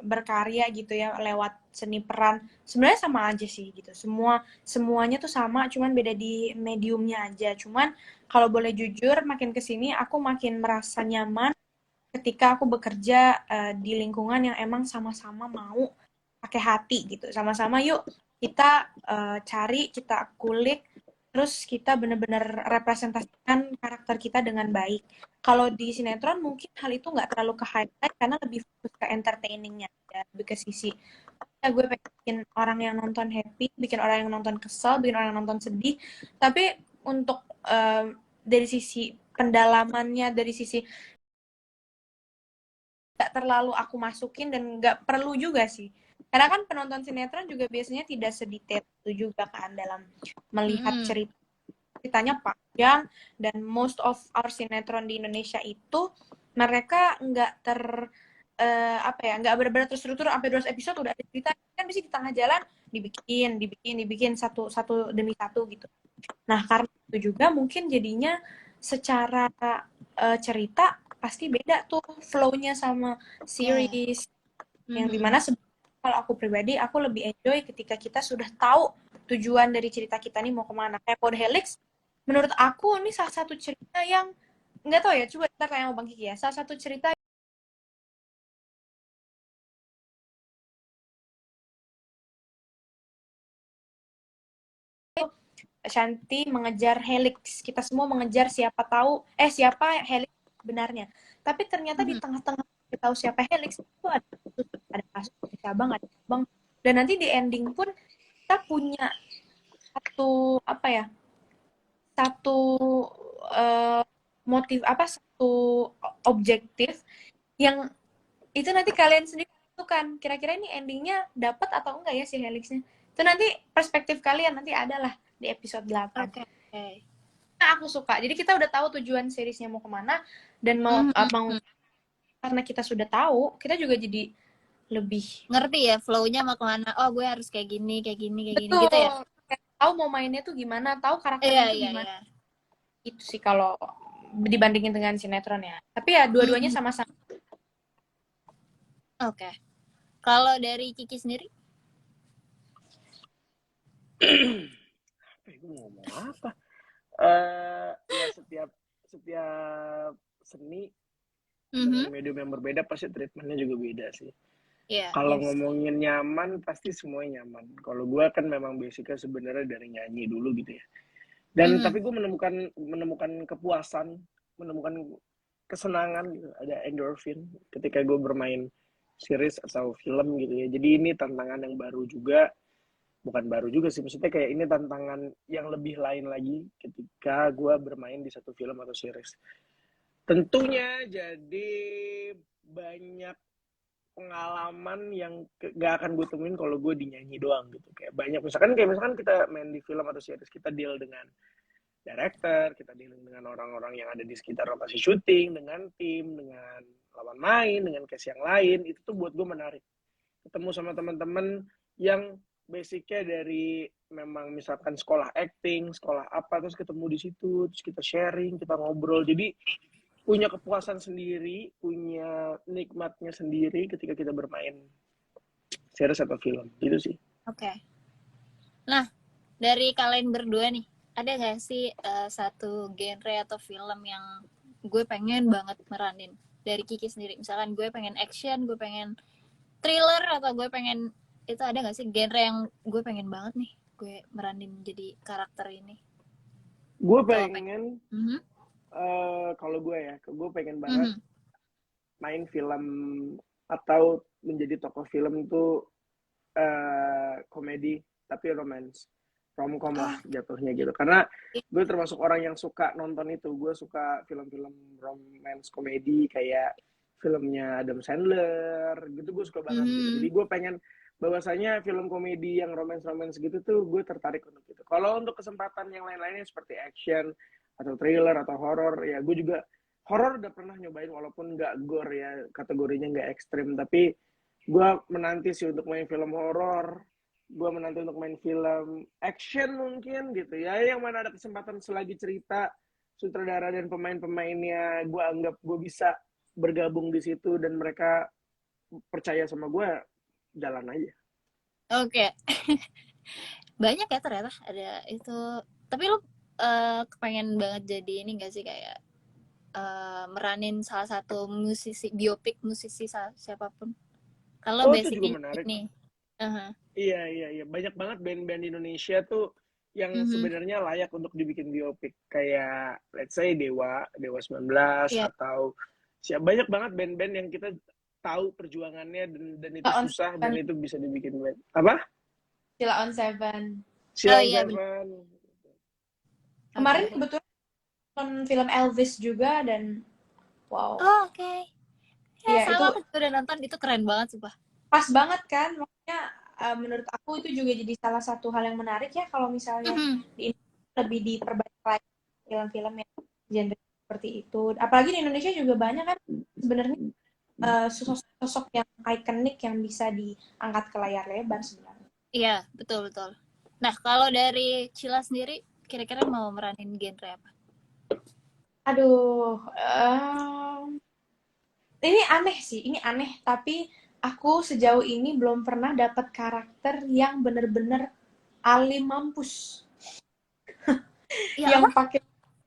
berkarya gitu ya lewat seni peran sebenarnya sama aja sih gitu, semuanya tuh sama, cuman beda di mediumnya aja. Cuman kalau boleh jujur, makin kesini aku makin merasa nyaman ketika aku bekerja di lingkungan yang emang sama-sama mau pakai hati gitu, sama-sama yuk kita cari, kita kulik, terus kita bener-bener representasikan karakter kita dengan baik. Kalau di sinetron mungkin hal itu nggak terlalu ke highlight karena lebih fokus ke entertainingnya ya, lebih ke sisi ya gue pengen bikin orang yang nonton happy, bikin orang yang nonton kesel, bikin orang yang nonton sedih. Tapi untuk dari sisi pendalamannya, dari sisi nggak terlalu aku masukin dan nggak perlu juga sih. Karena kan penonton sinetron juga biasanya tidak sedetail itu juga kan dalam melihat ceritanya panjang, dan most of our sinetron di Indonesia itu mereka nggak nggak benar-benar terstruktur sampai 2 episode udah ada cerita, kan bisa di tengah jalan dibikin satu demi satu gitu. Nah karena itu juga mungkin jadinya secara cerita pasti beda tuh flow-nya sama series yang dimana kalau aku pribadi aku lebih enjoy ketika kita sudah tahu tujuan dari cerita kita nih mau kemana. Kayak Code Helix menurut aku ini salah satu cerita yang nggak tahu ya, coba kita kayak Bang Kiki ya, salah satu cerita Shanti mengejar Helix, kita semua mengejar siapa Helix sebenarnya, tapi ternyata di tengah-tengah kita tahu siapa Helix itu ada kasus, ada cabang, dan nanti di ending pun kita punya satu motif, satu objektif yang itu nanti kalian sendiri tentukan kira-kira ini endingnya dapat atau enggak ya si Helixnya. Itu nanti perspektif kalian nanti adalah di episode 8. Nah, aku suka. Jadi kita udah tahu tujuan seriesnya mau kemana, dan mau karena kita sudah tahu, kita juga jadi lebih ngerti ya flow-nya mau kemana. Oh, gue harus kayak gini betul, gitu ya. Tahu mau mainnya tuh gimana, tahu karakternya tuh gimana. Itu sih kalau dibandingin dengan sinetron ya. Tapi ya dua-duanya sama-sama. Oke. Kalau dari Kiki sendiri? Gue mau ngomong apa? Ya setiap seni dengan medium yang berbeda pasti treatmentnya juga beda sih. Kalau ngomongin nyaman pasti semuanya nyaman. Kalau gue kan memang basicnya sebenarnya dari nyanyi dulu gitu ya. Dan tapi gue menemukan kepuasan, menemukan kesenangan gitu. Ada endorphin ketika gue bermain series atau film gitu ya. Jadi ini tantangan yang baru juga. Bukan baru juga sih, maksudnya kayak ini tantangan yang lebih lain lagi ketika gue bermain di satu film atau series. Tentunya jadi banyak pengalaman yang gak akan gue temuin kalau gue dinyanyi doang gitu. Kayak banyak, misalkan kita main di film atau series, kita deal dengan director, kita deal dengan orang-orang yang ada di sekitar lokasi syuting, dengan tim, dengan lawan main, dengan cast yang lain. Itu tuh buat gue menarik. Ketemu sama teman-teman yang basicnya dari memang misalkan sekolah acting, sekolah apa, terus ketemu di situ, terus kita sharing, kita ngobrol. Jadi punya kepuasan sendiri, punya nikmatnya sendiri ketika kita bermain series atau film. Gitu sih. Oke. Nah, dari kalian berdua nih, ada gak sih satu genre atau film yang gue pengen banget meranin? Dari Kiki sendiri, misalkan gue pengen action, gue pengen thriller, atau gue pengen, itu ada gak sih genre yang gue pengen banget nih gue meranin jadi karakter ini? Gue pengen kalau gue pengen banget main film atau menjadi tokoh film itu komedi tapi romance, romcom lah jatuhnya gitu. Karena gue termasuk orang yang suka nonton itu. Gue suka film-film romance komedi kayak filmnya Adam Sandler gitu, gue suka banget gitu. Jadi gue pengen bahwasanya film komedi yang romance gitu tuh gue tertarik untuk itu. Kalau untuk kesempatan yang lain-lainnya seperti action atau thriller atau horror, ya gue juga horror udah pernah nyobain walaupun nggak gore ya, kategorinya nggak ekstrim, tapi gue menanti sih untuk main film horor gue menanti untuk main film action mungkin gitu ya, yang mana ada kesempatan selagi cerita, sutradara dan pemain-pemainnya gue anggap gue bisa bergabung di situ dan mereka percaya sama gue, jalan aja. Oke. Banyak ya ternyata ada itu. Tapi lu kepengen banget jadi ini gak sih, kayak meranin salah satu musisi, biopik musisi siapapun? Kalau Oh, itu basic juga menarik. nih. Iya. Banyak banget band-band Indonesia tuh yang sebenarnya layak untuk dibikin biopik. Kayak, let's say Dewa 19, Iya. atau banyak banget band-band yang kita tahu perjuangannya dan itu susah dan itu bisa dibikin band. Apa? Sheila on Seven. Sheila on iya, Seven. Kemarin kebetulan nonton film Elvis juga dan wow. Oke. Iya, sama itu aku juga udah nonton, itu keren banget sumpah. pas banget kan, makanya menurut aku itu juga jadi salah satu hal yang menarik ya kalau misalnya di Indonesia lebih diperbanyak lagi film-film yang genre seperti itu. Apalagi di Indonesia juga banyak kan sebenarnya sosok-sosok yang ikonik yang bisa diangkat ke layar lebar sebenarnya. Iya, betul. Nah, kalau dari Cila sendiri, kira-kira mau meranin genre apa? Aduh, ini aneh, tapi aku sejauh ini belum pernah dapat karakter yang bener-bener alim mampus. Ya,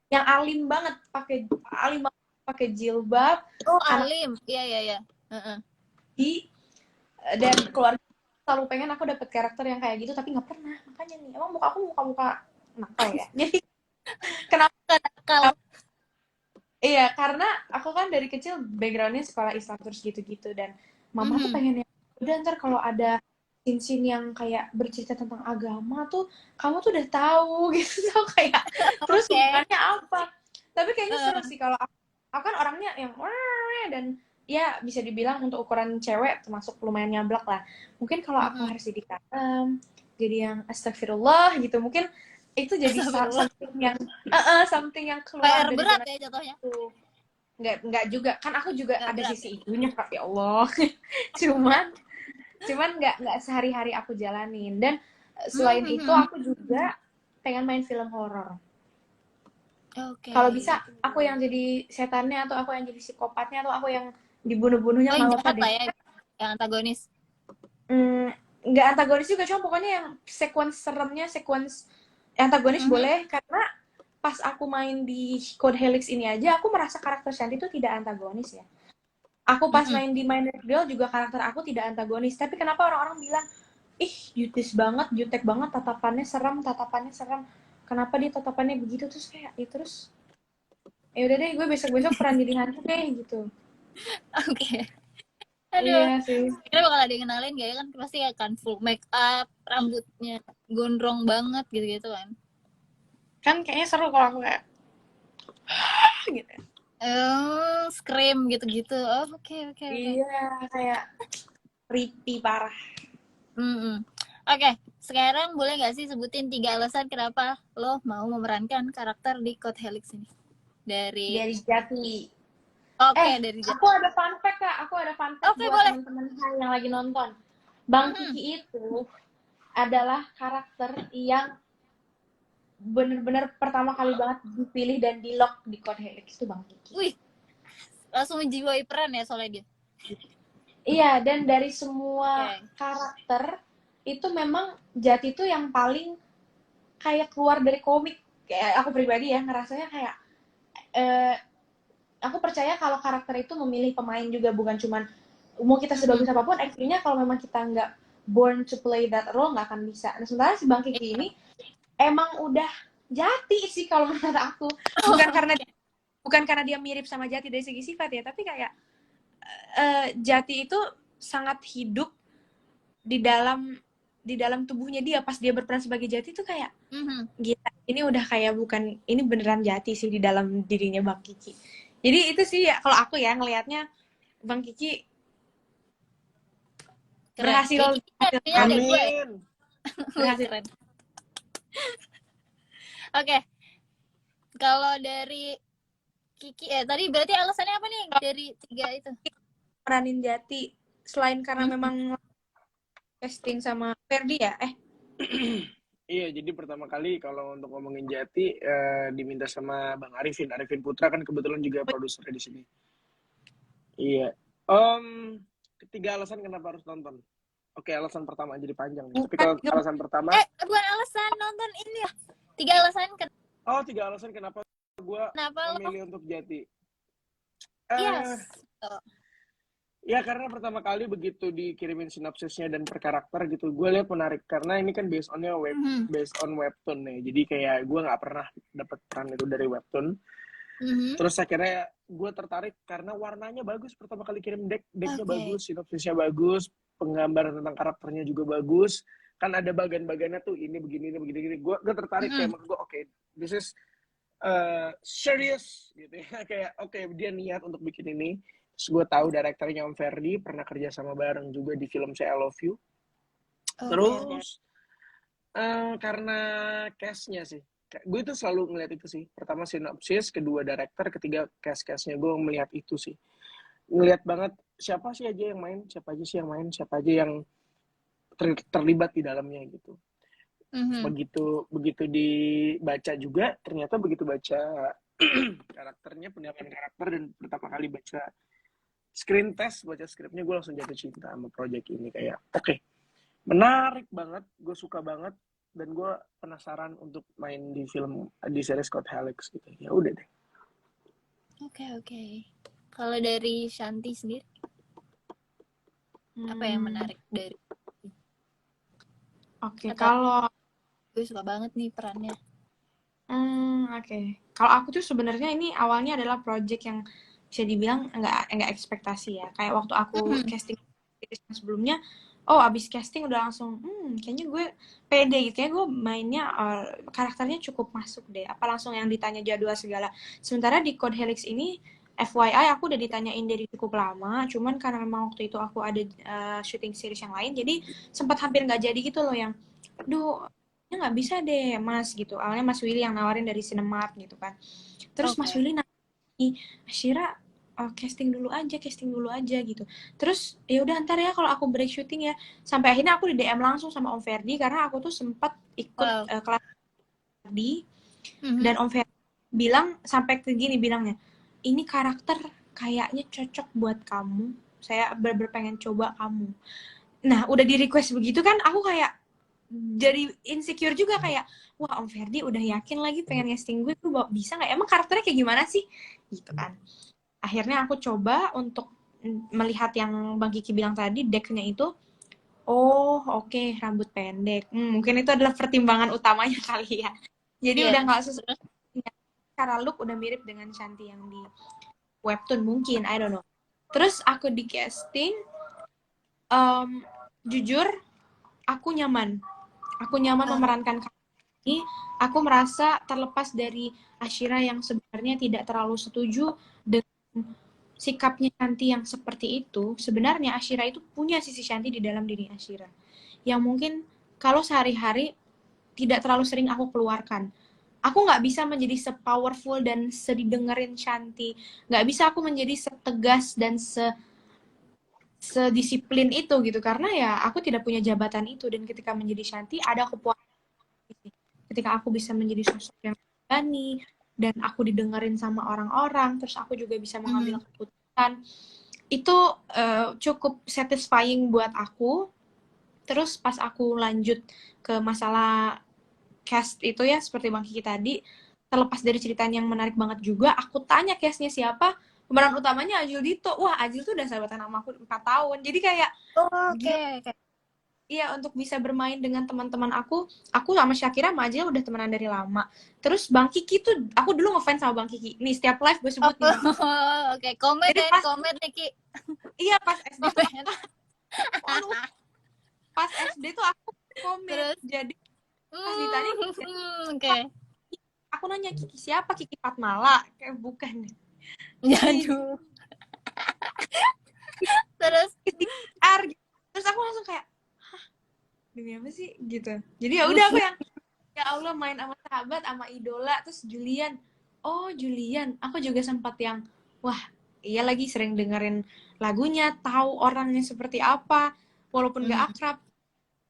yang alim banget, pakai jilbab. Oh, alim. Iya. Dan keluarga selalu pengen aku dapet karakter yang kayak gitu, tapi nggak pernah. Makanya nih, emang muka aku muka nakal ya. Jadi kenapa nakal? Iya, karena aku kan dari kecil backgroundnya sekolah Islam terus gitu-gitu, dan mama tuh pengen udah ntar kalau ada scene yang kayak bercerita tentang agama tuh kamu tuh udah tahu gitu, so kayak terus hubungannya apa. Tapi kayaknya seru sih kalau aku kan orangnya yang dan ya bisa dibilang untuk ukuran cewek termasuk lumayan nyablak lah. Mungkin kalau aku harus jadi kalem, jadi yang astagfirullah gitu, mungkin itu jadi something yang keluar PR dari berat ya jatuhnya. Nggak juga kan, aku juga ada sisi itunya Kak, ya Allah. cuman nggak sehari-hari aku jalanin. Dan selain itu aku juga pengen main film horor. Kalau bisa aku yang jadi setannya, atau aku yang jadi psikopatnya, atau aku yang dibunuh-bunuhnya. Yang jahat lah ya, yang antagonis. Nggak antagonis juga, cuma pokoknya yang sequence seremnya, sequence antagonis boleh. Karena pas aku main di Code Helix ini aja, aku merasa karakter Shanti itu tidak antagonis ya. Aku pas main di Minor Girl juga karakter aku tidak antagonis. Tapi kenapa orang-orang bilang, ih jutek banget, tatapannya serem. Kenapa dia tatapannya begitu? Terus kayak, ya udah deh, gue besok-besok peran jadi hantu deh gitu. Oke. Aduh. Iya sih. Kira bakal ada yang kenalin gak ya, kan pasti akan full make up, rambutnya gondrong banget gitu kan. Kan kayaknya seru kalau aku kayak gitu. Scream gitu-gitu. Oke. Iya, kayak creepy parah. Oke, sekarang boleh nggak sih sebutin 3 alasan kenapa lo mau memerankan karakter di Code Helix ini? Dari Jati. dari Jati. Aku ada fun fact, Kak. Buat teman-teman yang lagi nonton. Bang Kiki itu adalah karakter yang bener-bener pertama kali banget dipilih dan di lock di Code Helix itu Bang Kiki. Wih, langsung menjiwai peran ya soalnya dia. Iya, dan dari semua karakter itu memang Jati itu yang paling kayak keluar dari komik. Kayak aku pribadi ya ngerasanya kayak aku percaya kalau karakter itu memilih pemain juga, bukan cuman mau kita sebagus apapun actingnya, kalau memang kita nggak born to play that role nggak akan bisa. Nah, sementara si Bang Kiki ini emang udah Jati sih kalau menurut aku. Bukan karena dia mirip sama Jati dari segi sifat ya, tapi kayak Jati itu sangat hidup di dalam tubuhnya dia. Pas dia berperan sebagai Jati itu kayak gila, ini udah kayak bukan, ini beneran Jati sih di dalam dirinya Bang Kiki. Jadi itu sih ya, kalau aku ya ngelihatnya Bang Kiki berhasil. Amin. Keren. Oke. Kalau dari Kiki, tadi berarti alasannya apa nih dari 3 itu? Peranin Jati selain karena memang casting sama Ferdi ya? Iya, jadi pertama kali kalau untuk ngomongin Jati diminta sama Bang Arifin Putra kan kebetulan juga produsernya di sini. Iya. Ketiga alasan kenapa harus nonton. Oke, alasan pertama jadi panjang nih. Tapi kalau alasan pertama bukan alasan nonton ini ya. 3 alasan Oh, 3 alasan kenapa gue memilih untuk Jati. Yes. Ya karena pertama kali begitu dikirimin sinopsisnya dan per karakter gitu, gue lihat menarik karena ini kan based on webtoon nih. Jadi kayak gue nggak pernah dapet peran itu dari webtoon. Terus akhirnya gue tertarik karena warnanya bagus. Pertama kali kirim decknya bagus, sinopsisnya bagus, penggambaran tentang karakternya juga bagus. Kan ada bagian-bagiannya tuh ini begini. Gue tertarik kayak gue oke, this is serious gitu ya. Kayak oke, dia niat untuk bikin ini. Terus gue tahu direkturnya Om Ferdi, pernah kerja sama bareng juga di film Say I Love You. Terus karena cast-nya sih. Gue itu selalu ngeliat itu sih. Pertama sinopsis, kedua director, ketiga cast-castnya. Gue melihat itu sih. Ngeliat banget siapa aja yang main, siapa aja yang terlibat di dalamnya gitu. Begitu dibaca juga, ternyata begitu baca karakternya, penilaian karakter, dan pertama kali baca screen test, baca skripnya, gue langsung jatuh cinta sama project ini. Kayak oke, menarik banget, gue suka banget, dan gue penasaran untuk main di series Code Helix gitu. Ya udah deh. Oke. Kalau dari Shanti sendiri, apa yang menarik dari? Kalau gue suka banget nih perannya. Kalau aku tuh sebenarnya ini awalnya adalah project yang bisa dibilang enggak ekspektasi ya. Kayak waktu aku casting sebelumnya, abis casting udah langsung, kayaknya gue pede gitu. Kayaknya gue mainnya karakternya cukup masuk deh. Apa langsung yang ditanya jadwal segala. Sementara di Code Helix ini, FYI aku udah ditanyain dari cukup lama. Cuman karena memang waktu itu aku ada syuting series yang lain, jadi sempat hampir nggak jadi gitu loh yang, nggak bisa deh Mas gitu. Awalnya Mas Willy yang nawarin dari Cinemark gitu kan. Terus Mas Willy Ashira casting dulu aja gitu. Terus ya udah ntar ya kalau aku break syuting ya. Sampai akhirnya aku di DM langsung sama Om Ferdi karena aku tuh sempat ikut kelas Ferdi dan Om Ferdi bilang sampai ke gini bilangnya, ini karakter kayaknya cocok buat kamu. Saya bener-bener pengen coba kamu. Nah udah di request begitu kan aku kayak jadi insecure juga kayak, wah Om Ferdi udah yakin lagi pengen casting gue tuh bisa nggak? Emang karakternya kayak gimana sih? Gitu kan. Akhirnya aku coba untuk melihat yang Bang Kiki bilang tadi, decknya itu, oke, rambut pendek. Mungkin itu adalah pertimbangan utamanya kali ya. Jadi udah nggak sesuai. Cara look udah mirip dengan Shanti yang di webtoon mungkin, I don't know. Terus aku di casting, jujur, aku nyaman memerankan ini. Aku merasa terlepas dari Ashira yang sebenarnya tidak terlalu setuju dengan sikapnya Shanti yang seperti itu. Sebenarnya Ashira itu punya sisi Shanti di dalam diri Ashira yang mungkin kalau sehari-hari tidak terlalu sering aku keluarkan. Aku nggak bisa menjadi se-powerful dan sedidengerin Shanti. Nggak bisa aku menjadi setegas dan sedisiplin itu gitu, karena ya aku tidak punya jabatan itu. Dan ketika menjadi Shanti ada kepuasan ketika aku bisa menjadi sosok yang berani dan aku didengerin sama orang-orang, terus aku juga bisa mengambil keputusan, itu cukup satisfying buat aku. Terus pas aku lanjut ke masalah cast itu ya, seperti Bang Kiki tadi, terlepas dari ceritanya yang menarik banget juga, aku tanya castnya siapa. Pemeran utamanya Ajil Dito. Wah, Ajil tuh udah sahabatan sama aku 4 tahun. Jadi kayak iya, untuk bisa bermain dengan teman-teman aku sama Shakira sama Ajil udah temenan dari lama. Terus Bang Kiki tuh, aku dulu ngefans sama Bang Kiki. Nih, setiap live gue sebut nih. Oke, komen nih, Ki. Iya, pas SD tuh pas SD tuh aku komen. Terus? Jadi pas ditanya aku nanya Kiki siapa? Kiki Fatmala? Kayak bukan. Aduh. Terus aku langsung kayak, demi apa sih gitu. Jadi ya udah aku yang ya Allah main sama sahabat, sama idola. Terus Julian, aku juga sempat yang wah iya lagi sering dengerin lagunya, tahu orangnya seperti apa walaupun gak akrab.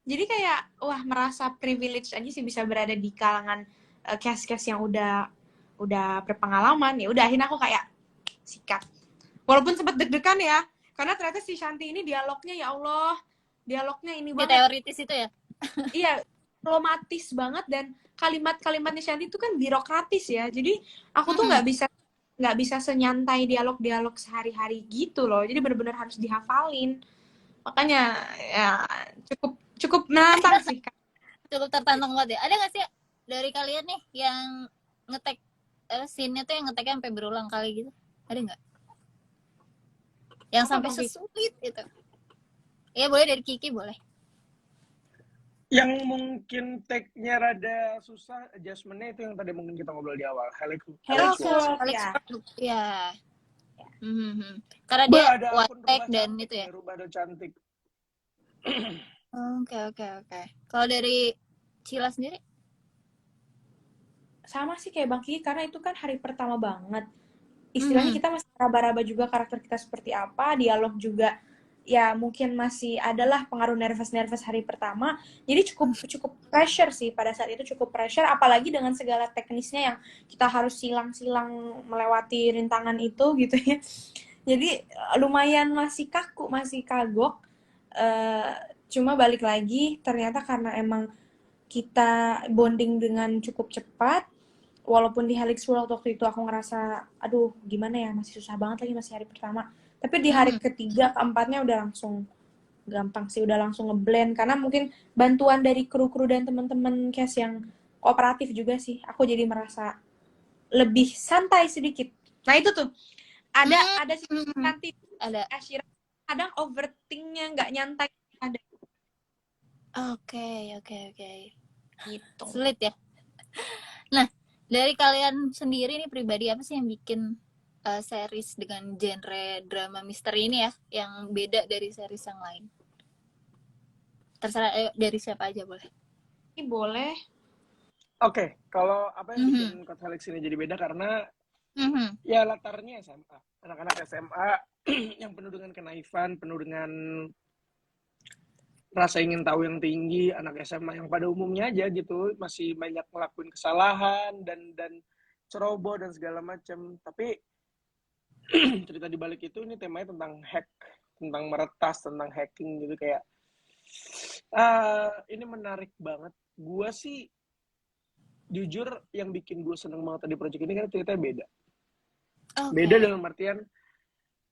Jadi kayak wah merasa privilege aja sih bisa berada di kalangan cast-cast yang udah berpengalaman. Ya udah akhirnya aku kayak sikat. Walaupun sempat deg-degan ya, karena ternyata si Shanti ini dialognya ya Allah, dialognya ini Di banget. teoritis itu ya? Iya, diplomatis banget dan kalimat-kalimatnya Shanti itu kan birokratis ya. Jadi aku tuh nggak bisa senyantai dialog-dialog sehari-hari gitu loh. Jadi benar-benar harus dihafalin. Makanya ya cukup menantang sih. Cukup tertantang banget ya. Ada nggak sih dari kalian nih yang ngetek scene-nya tuh yang ngeteknya sampai berulang kali gitu? Ada nggak? Yang sampai sesulit itu? Ya boleh dari Kiki boleh. Yang mungkin tag-nya rada susah, adjustment-nya itu yang tadi mungkin kita ngobrol di awal. Helix ya. Karena dia ada one tag dan itu ya. Rubah ada cantik. Oke. Kalau dari Cila sendiri? Sama sih kayak Bang Kiki, karena itu kan hari pertama banget. Istilahnya kita masih raba-raba juga karakter kita seperti apa, dialog juga ya mungkin masih adalah pengaruh nervous hari pertama. Jadi cukup pressure sih pada saat itu, cukup pressure, apalagi dengan segala teknisnya yang kita harus silang-silang melewati rintangan itu gitu ya. Jadi lumayan masih kaku, masih kagok. Cuma balik lagi ternyata karena emang kita bonding dengan cukup cepat. Walaupun di Helix World waktu itu aku ngerasa, aduh gimana ya, masih susah banget lagi, masih hari pertama. Tapi di hari ketiga, keempatnya udah langsung gampang sih, udah langsung ngeblend. Karena mungkin bantuan dari kru-kru dan teman-teman cast yang kooperatif juga sih. Aku jadi merasa lebih santai sedikit. Nah itu tuh, ada sih nanti ada Ashira, kadang overthinknya nggak nyantai. Ada. Oke. Gitu. Sulit ya. Nah, dari kalian sendiri nih pribadi apa sih yang bikin series dengan genre drama misteri ini ya, yang beda dari series yang lain? Terserah dari siapa aja boleh. Ini boleh. Oke, kalau apa yang bikin Code Helix ini jadi beda karena ya latarnya SMA. Anak-anak SMA yang penuh dengan kenaifan, penuh dengan rasa ingin tahu yang tinggi, anak SMA yang pada umumnya aja gitu masih banyak ngelakuin kesalahan dan ceroboh dan segala macam. Tapi cerita di balik itu ini temanya tentang hack, tentang meretas, tentang hacking gitu kayak ini menarik banget. Gua sih jujur yang bikin gue seneng banget tadi project ini kan ceritanya beda. Beda dalam artian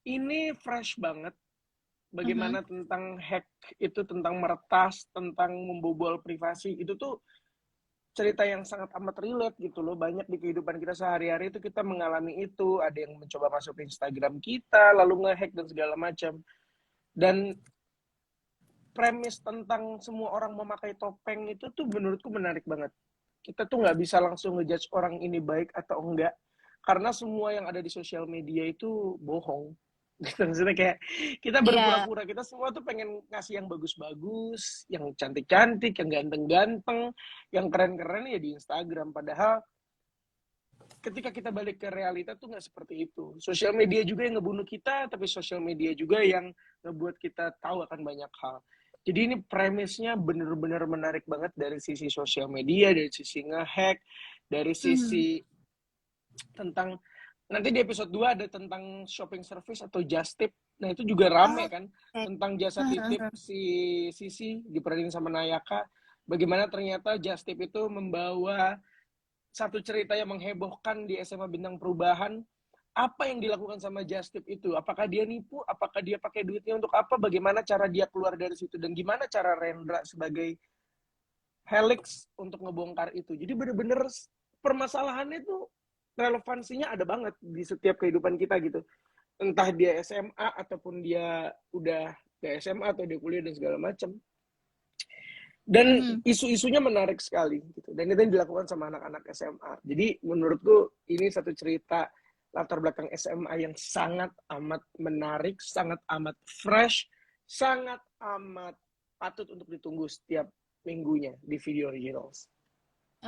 ini fresh banget. Bagaimana tentang hack itu, tentang meretas, tentang membobol privasi, itu tuh cerita yang sangat amat relate gitu loh. Banyak di kehidupan kita sehari-hari itu kita mengalami itu. Ada yang mencoba masuk ke Instagram kita, lalu nge-hack dan segala macam. Dan premis tentang semua orang memakai topeng itu tuh menurutku menarik banget. Kita tuh nggak bisa langsung ngejudge orang ini baik atau enggak. Karena semua yang ada di sosial media itu bohong. Gitu, maksudnya kayak kita berpura-pura, kita semua tuh pengen ngasih yang bagus-bagus, yang cantik-cantik, yang ganteng-ganteng, yang keren-keren ya di Instagram. Padahal ketika kita balik ke realita tuh nggak seperti itu. Sosial media juga yang ngebunuh kita, tapi sosial media juga yang ngebuat kita tahu akan banyak hal. Jadi ini premisnya bener-bener menarik banget dari sisi sosial media, dari sisi nge-hack, dari sisi tentang nanti di episode 2 ada tentang shopping service atau just tip. Nah, itu juga rame kan tentang jasa titip si Sisi diperanin sama Nayaka. Bagaimana ternyata just tip itu membawa satu cerita yang menghebohkan di SMA Bintang Perubahan. Apa yang dilakukan sama just tip itu? Apakah dia nipu? Apakah dia pakai duitnya untuk apa? Bagaimana cara dia keluar dari situ? Dan gimana cara Rendra sebagai Helix untuk ngebongkar itu? Jadi bener-bener permasalahannya itu relevansinya ada banget di setiap kehidupan kita gitu. Entah dia SMA ataupun dia udah ke SMA atau dia kuliah dan segala macam. Dan isu-isunya menarik sekali gitu. Dan itu yang dilakukan sama anak-anak SMA. Jadi menurutku ini satu cerita latar belakang SMA yang sangat amat menarik, sangat amat fresh, sangat amat patut untuk ditunggu setiap minggunya di Video Originals.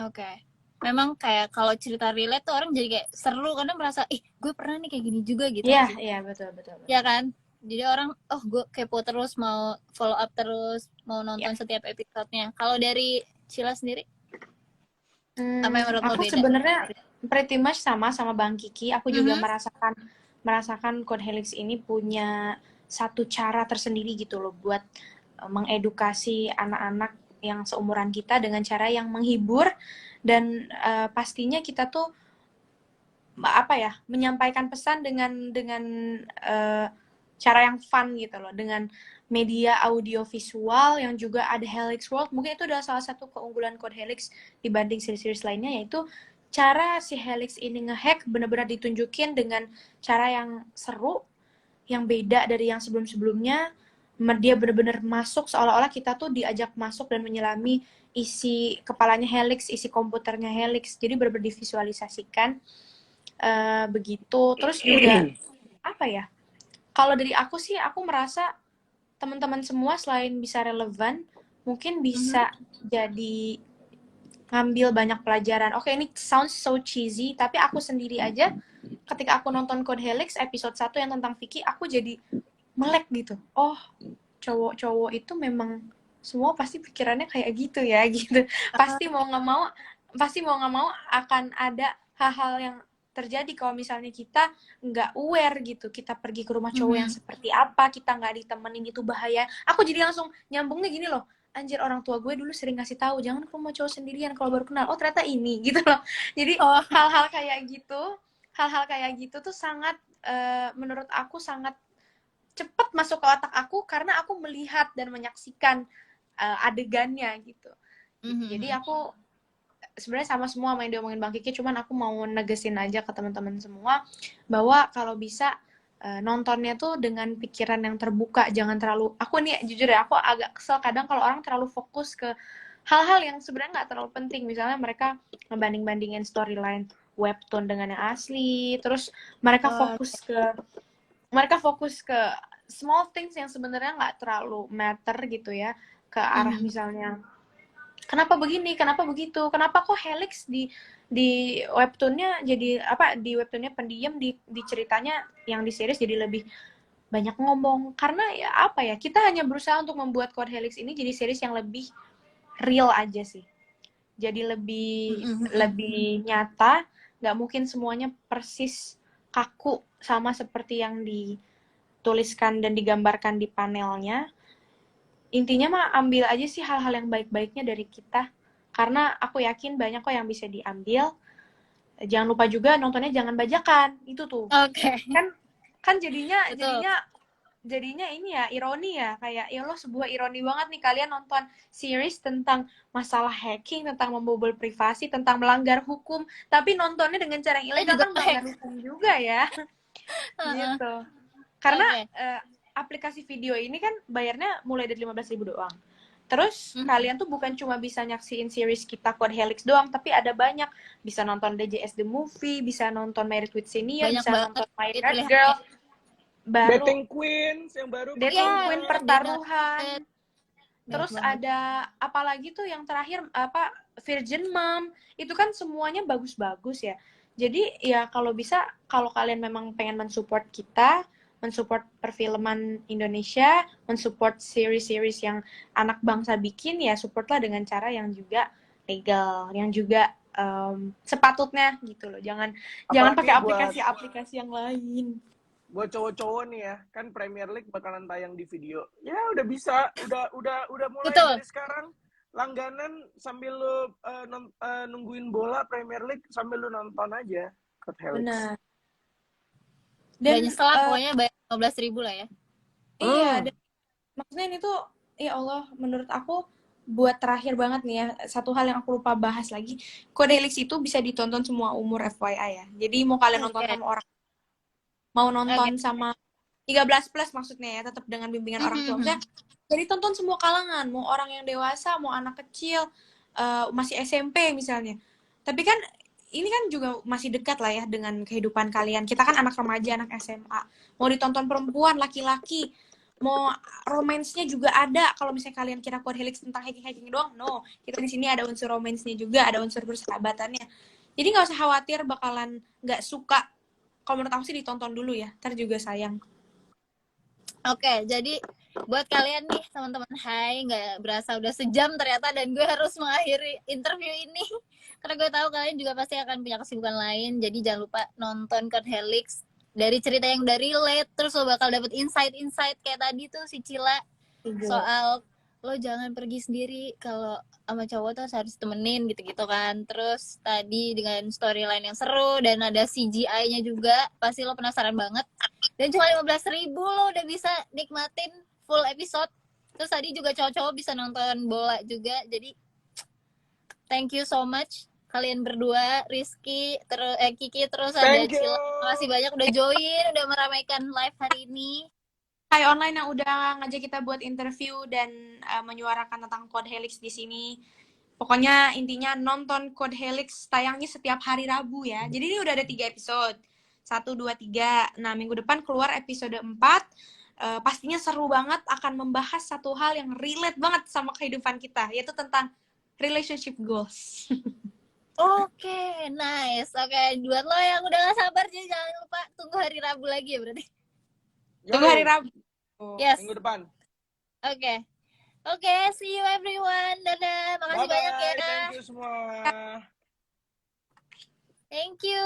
Oke. Memang kayak kalau cerita relate tuh orang jadi kayak seru karena merasa gue pernah nih kayak gini juga gitu. Iya betul. Ya kan? Jadi orang, oh gue kepo terus, mau follow up terus, mau nonton setiap episodenya. Kalau dari Cila sendiri, apa yang menurut lo Aku beda? sebenarnya pretty much sama Bang Kiki. Aku juga merasakan Code Helix ini punya satu cara tersendiri gitu loh buat mengedukasi anak-anak yang seumuran kita dengan cara yang menghibur dan pastinya kita tuh menyampaikan pesan dengan cara yang fun gitu loh, dengan media audio visual yang juga ada Helix World. Mungkin itu adalah salah satu keunggulan Code Helix dibanding series-series lainnya, yaitu cara si Helix ini ngehack benar-benar ditunjukin dengan cara yang seru, yang beda dari yang sebelum-sebelumnya. Dia benar-benar masuk, seolah-olah kita tuh diajak masuk dan menyelami isi kepalanya Helix, isi komputernya Helix. Jadi benar-benar divisualisasikan begitu. Terus juga kalau dari aku sih, aku merasa teman-teman semua selain bisa relevan, mungkin bisa jadi ngambil banyak pelajaran. Oke, ini sounds so cheesy, tapi aku sendiri aja ketika aku nonton Code Helix episode 1 yang tentang Vicky, aku jadi melek gitu. Oh, cowok-cowok itu memang semua pasti pikirannya kayak gitu ya, gitu. Pasti mau nggak mau akan ada hal-hal yang terjadi kalau misalnya kita nggak aware gitu, kita pergi ke rumah cowok yang seperti apa, kita nggak ditemenin, itu bahaya. Aku jadi langsung nyambungnya gini loh, anjir, orang tua gue dulu sering ngasih tahu jangan ke rumah cowok sendirian kalau baru kenal. Oh ternyata ini gitu loh. Jadi hal-hal kayak gitu tuh sangat menurut aku sangat cepat masuk ke otak aku karena aku melihat dan menyaksikan adegannya gitu. Jadi aku sebenarnya sama semua main diomongin Bang Kiki, cuman aku mau negesin aja ke teman-teman semua bahwa kalau bisa nontonnya tuh dengan pikiran yang terbuka, jangan terlalu, aku nih jujur ya, aku agak kesel kadang kalau orang terlalu fokus ke hal-hal yang sebenarnya nggak terlalu penting. Misalnya mereka ngebanding-bandingin storyline webtoon dengan yang asli, terus mereka fokus ke small things yang sebenarnya nggak terlalu matter gitu ya, ke arah misalnya kenapa begini, kenapa begitu, kenapa kok Helix di webtoonnya jadi di webtoonnya pendiam, di ceritanya yang di series jadi lebih banyak ngomong. Karena ya kita hanya berusaha untuk membuat Code Helix ini jadi series yang lebih real aja sih, jadi lebih nyata. Nggak mungkin semuanya persis kaku sama seperti yang dituliskan dan digambarkan di panelnya. Intinya mah ambil aja sih hal-hal yang baik-baiknya dari kita, karena aku yakin banyak kok yang bisa diambil. Jangan lupa juga nontonnya jangan bajakan, itu tuh kan jadinya ini ya ironi ya, kayak ya Allah, sebuah ironi banget nih kalian nonton series tentang masalah hacking, tentang membobol privasi, tentang melanggar hukum, tapi nontonnya dengan cara yang ilegal, kan melanggar hukum juga ya. Gitu. Karena aplikasi video ini kan bayarnya mulai dari 15.000 doang. Terus kalian tuh bukan cuma bisa nyaksiin series kita Code Helix doang, tapi ada banyak. Bisa nonton DJS The Movie, bisa nonton Married with Senior, bisa nonton My Red Girl, Dating Queens yang baru, Dating Queen Pertaruhan. Terus ada apalagi tuh yang terakhir Virgin Mom. Itu kan semuanya bagus-bagus ya. Jadi ya kalau bisa, kalau kalian memang pengen mensupport kita, mensupport perfilman Indonesia, mensupport series-series yang anak bangsa bikin, ya supportlah dengan cara yang juga legal, yang juga sepatutnya gitu loh. Jangan pakai aplikasi-aplikasi yang lain. Buat cowok-cowok nih ya, kan Premier League bakalan tayang di video. Ya udah bisa, udah mulai dari sekarang langganan sambil lu nungguin bola Premier League sambil lu nonton aja Code Helix. Benar. Dan nyesel pokoknya bayar 15.000 lah ya. Iya, dan maksudnya ini tuh ya Allah, menurut aku buat terakhir banget nih ya, satu hal yang aku lupa bahas lagi, Code Helix itu bisa ditonton semua umur FYI ya. Jadi mau kalian nonton sama orang, mau nonton sama 13 plus maksudnya ya, tetap dengan bimbingan orang tua. Maksudnya, jadi tonton semua kalangan, mau orang yang dewasa, mau anak kecil, masih SMP misalnya. Tapi kan ini kan juga masih dekat lah ya dengan kehidupan kalian. Kita kan anak remaja, anak SMA. Mau ditonton perempuan, laki-laki, mau romance-nya juga ada. Kalau misalnya kalian kira Code Helix tentang hacking doang, no. Kita di sini ada unsur romance-nya juga, ada unsur persahabatannya. Jadi nggak usah khawatir bakalan nggak suka. Kalau menurut aku sih ditonton dulu ya, ntar juga sayang. Oke, jadi buat kalian nih teman-teman Hai, nggak berasa udah sejam ternyata dan gue harus mengakhiri interview ini karena gue tahu kalian juga pasti akan punya kesibukan lain. Jadi jangan lupa nonton Code Helix, dari cerita yang udah relate, terus lo bakal dapet insight-insight kayak tadi tuh si Cila soal lo jangan pergi sendiri, kalau sama cowok tuh harus temenin gitu-gitu kan. Terus tadi dengan storyline yang seru dan ada CGI-nya juga, pasti lo penasaran banget. Dan cuma 15.000 lo udah bisa nikmatin full episode. Terus tadi juga cowok-cowok bisa nonton bola juga. Jadi thank you so much kalian berdua, Rizky, Kiki, terus ada Thank you. Cila. Makasih banyak udah join, udah meramaikan live hari ini. Hai online yang udah ngajak kita buat interview dan menyuarakan tentang Code Helix di sini. Pokoknya intinya nonton Code Helix, tayangnya setiap hari Rabu ya. Jadi ini udah ada 3 episode. 1, 2, 3. Nah, minggu depan keluar episode 4. Pastinya seru banget, akan membahas satu hal yang relate banget sama kehidupan kita, yaitu tentang relationship goals. Oke, nice. Oke, buat lo yang udah gak sabar, jadi jangan lupa tunggu hari Rabu lagi ya berarti. Tunggu hari Rabu. Yes. Minggu depan. Oke. Oke, see you everyone. Dadah. Makasih banyak ya. Thank you semua. Thank you.